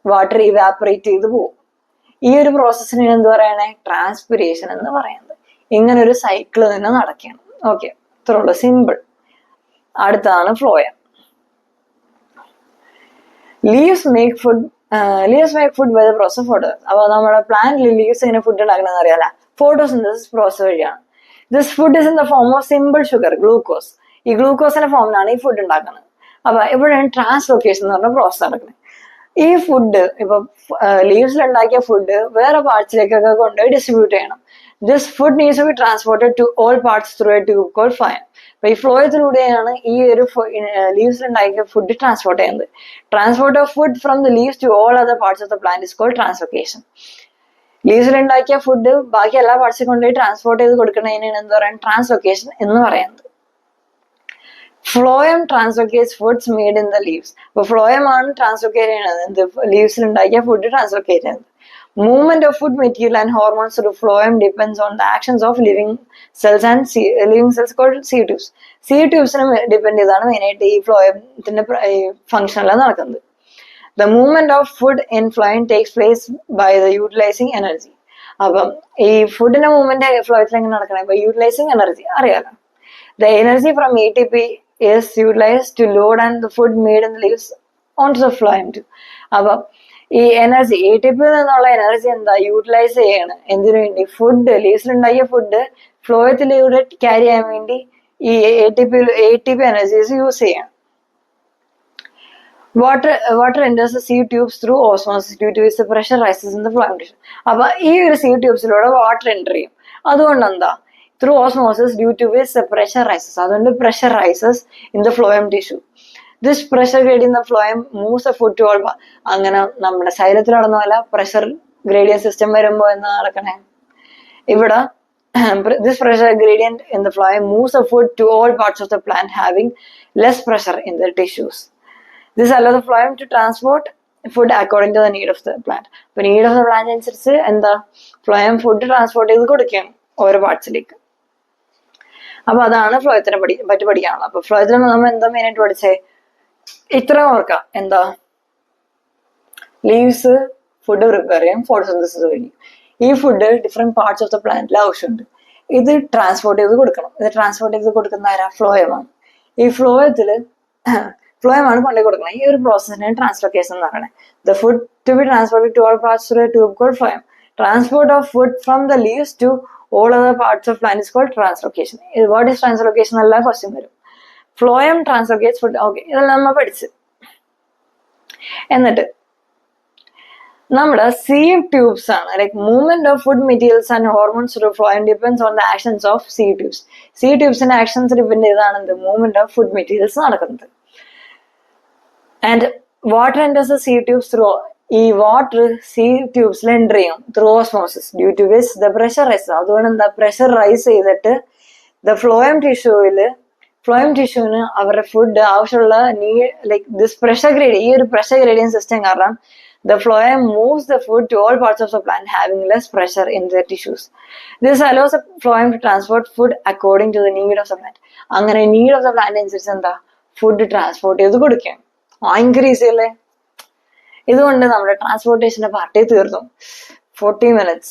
വാട്ടർ ഇവാപറേറ്റ് ചെയ്ത് പോകും. ഈ ഒരു പ്രോസസ്സിനാണ് എന്ത് പറയണേ? ട്രാൻസ്പിറേഷൻ എന്ന് പറയുന്നത്. ഇങ്ങനെ ഒരു സൈക്കിൾ തന്നെ നടക്കണം. ഓക്കെ, ഇത്രയുള്ളൂ, സിമ്പിൾ. അടുത്താണ് phloem. Leaves make food by the process of photo. അപ്പൊ നമ്മുടെ പ്ലാന്റിൽ ലീവ്സ് എങ്ങനെ ഫുഡ് ഉണ്ടാക്കണമെന്ന് അറിയാല, ഫോട്ടോസിന്തസിസ് പ്രോസസ് വഴിയാണ്. This food is in the form of simple sugar, glucose. ഈ ഗ്ലൂക്കോസിന്റെ ഫോമിലാണ് ഈ ഫുഡ് ഉണ്ടാക്കുന്നത്. അപ്പൊ ഇവിടെയാണ് ട്രാൻസ്ലോക്കേഷൻ എന്ന് പറഞ്ഞ പ്രോസസ് നടക്കുന്നത്. ഈ ഫുഡ് ഇപ്പൊ ലീവ്സിലുണ്ടാക്കിയ ഫുഡ് വേറെ പാർട്സിലേക്കൊക്കെ കൊണ്ടുപോയി ഡിസ്ട്രിബ്യൂട്ട് ചെയ്യണം. This food needs to be transported to all parts through a tube called phloem. അപ്പൊ ഈ ഫ്ലോയത്തിലൂടെയാണ് ഈ ഒരു ലീവ്സിലുണ്ടാക്കിയ ഫുഡ് ട്രാൻസ്പോർട്ട് ചെയ്യുന്നത്. Transport of food from the leaves to all other parts of the plant is called translocation. ലീവ്സിലുണ്ടാക്കിയ food ബാക്കി എല്ലാ പാർട്സിൽ കൊണ്ടുപോയി ട്രാൻസ്പോർട്ട് ചെയ്ത് കൊടുക്കുന്നതിനാണ് എന്താ പറയുക, ട്രാൻസ്ലോക്കേഷൻ എന്ന് പറയുന്നത്. Phloem translocates foods made in the leaves. അപ്പൊ ഫ്ലോയം ആണ് ട്രാൻസ്ലോക്കേറ്റ് ചെയ്യുന്നത്, ലീവ്സിലുണ്ടാക്കിയ ഫുഡ് ട്രാൻസ്ലോക്കേറ്റ് ചെയ്യുന്നത്. Movement of food material and hormones through phloem depends on the actions of living cells and living cells called seed tubes. Seed tubes depend ചെയ്താണ് മെയിനായിട്ട് ഈ ഫ്ലോയത്തിന്റെ function എല്ലാം നടക്കുന്നത്. The movement of food in phloem takes place by the utilizing energy. അപ്പം ഈ ഫുഡിന്റെ movement ഫ്ലോയത്തിൽ എങ്ങനെ നടക്കണേ? by utilizing energy. അറിയാലോ, the energy from ATP is utilized to load and the food made in the leaves onto the phloem tube. അപ്പം ഈ energy ATP നിന്നുള്ള energy എന്താ യൂട്ടിലൈസ് ചെയ്യാണ് എന്തിനു വേണ്ടി? ഫുഡ് ലീവ്സിലുണ്ടാക്കിയ ഫുഡ് ഫ്ലോയത്തിലൂടെ ക്യാരി ചെയ്യാൻ വേണ്ടി ഈ ATP എനർജീസ് യൂസ് ചെയ്യാണ്. Water enters the seed tubes through osmosis due to its pressure rises in the phloem tissue. അപ്പൊ ഈ ഒരു സീഡ് ട്യൂബ്സിലൂടെ വാട്ടർ എൻ്റർ ചെയ്യും. അതുകൊണ്ട് എന്താ? Through osmosis due to which pressure rises. അതുകൊണ്ട് pressure rises in the phloem tissue. This pressure gradient the phloem moves a food to all. അങ്ങനെ നമ്മുടെ ശരീരത്തിൽ നടന്ന പോലെ പ്രഷർ ഗ്രേഡിയൻ സിസ്റ്റം വരുമ്പോ എന്താ നടക്കണേ? ഇവിടെ this pressure gradient in the phloem moves a food to all parts of the plant having less pressure in the tissues. This allow the phloem to transport food according to the need of the plant. അപ്പൊ need of the plant അനുസരിച്ച് എന്താ phloem food transport ചെയ്ത് കൊടുക്കുകയാണ് ഓരോ പാർട്സിലേക്ക്. അപ്പൊ അതാണ് ഫ്ലോയത്തിനെ പറ്റി പഠിക്കാനുള്ളത്. അപ്പൊ ഫ്ലോയത്തിന് നമ്മൾ എന്താ മെയിനായിട്ട് പഠിച്ചേ? ഇത്ര ഓർക്കാം. എന്താ? ലീവ്സ് ഫുഡ് പ്രിപ്പയർ ചെയ്യും ഫോട്ടോസിന്തസിസ് വഴി. ഈ food different parts of the പ്ലാന്റിൽ ആവശ്യമുണ്ട്. ഇത് ട്രാൻസ്പോർട്ട് ചെയ്ത് കൊടുക്കണം. ഇത് ട്രാൻസ്പോർട്ട് ചെയ്ത് കൊടുക്കുന്ന ആരാ? ഫ്ലോയമാണ്. ഈ ഫ്ലോയമാണ് കൊണ്ടു കൊടുക്കണം. ഈ ഒരു പ്രോസസ്സിനെ ട്രാൻസ്ലോക്കേഷൻ എന്ന് പറയുന്നത്. The food to be transported to all parts through a tube called phloem. Transport of food from the leaves to all other parts of plant is called translocation. What is translocation എല്ലാ question വരും. Phloem translocates food. Okay, ഇതെല്ലാം നമ്മൾ പഠിച്ച്. എന്നിട്ട് നമ്മുടെ sieve tubes ആണ്. Like movement of food materials and hormones through phloem depends on the actions of sieve tubes. Sieve ട്യൂബ്സിന്റെ actions depend ചെയ്താണ് എന്ത്? മൂവ്മെന്റ് ഓഫ് ഫുഡ് മെറ്റീരിയൽസ് നടക്കുന്നത്. And water enters the seed tubes through. ഈ water seed ട്യൂബ്സിൽ enter ചെയ്യും through osmosis due to which the pressure rise. അതുകൊണ്ട് എന്താ? Pressure rise ചെയ്തിട്ട് ദ ഫ്ലോയം ടിഷ്യൂവിന് അവരുടെ ഫുഡ് ആവശ്യമുള്ള ലൈക് ദിസ് പ്രഷർ ഗ്രേഡിയൻ, ഈ ഒരു പ്രഷർ ഗ്രേഡിയൻ സിസ്റ്റം കാരണം the phloem moves the food to all parts of the plant having less pressure in their tissues. This allows the phloem to transport food according to the need of the plant. അങ്ങനെ need of the plant അനുസരിച്ച് എന്താ? Food transport ചെയ്ത് കൊടുക്കാം. Increase ചെയ്യല്ലേ? ഇതുകൊണ്ട് നമ്മുടെ ട്രാൻസ്പോർട്ടേഷന്റെ party തീർന്നു. 40 minutes.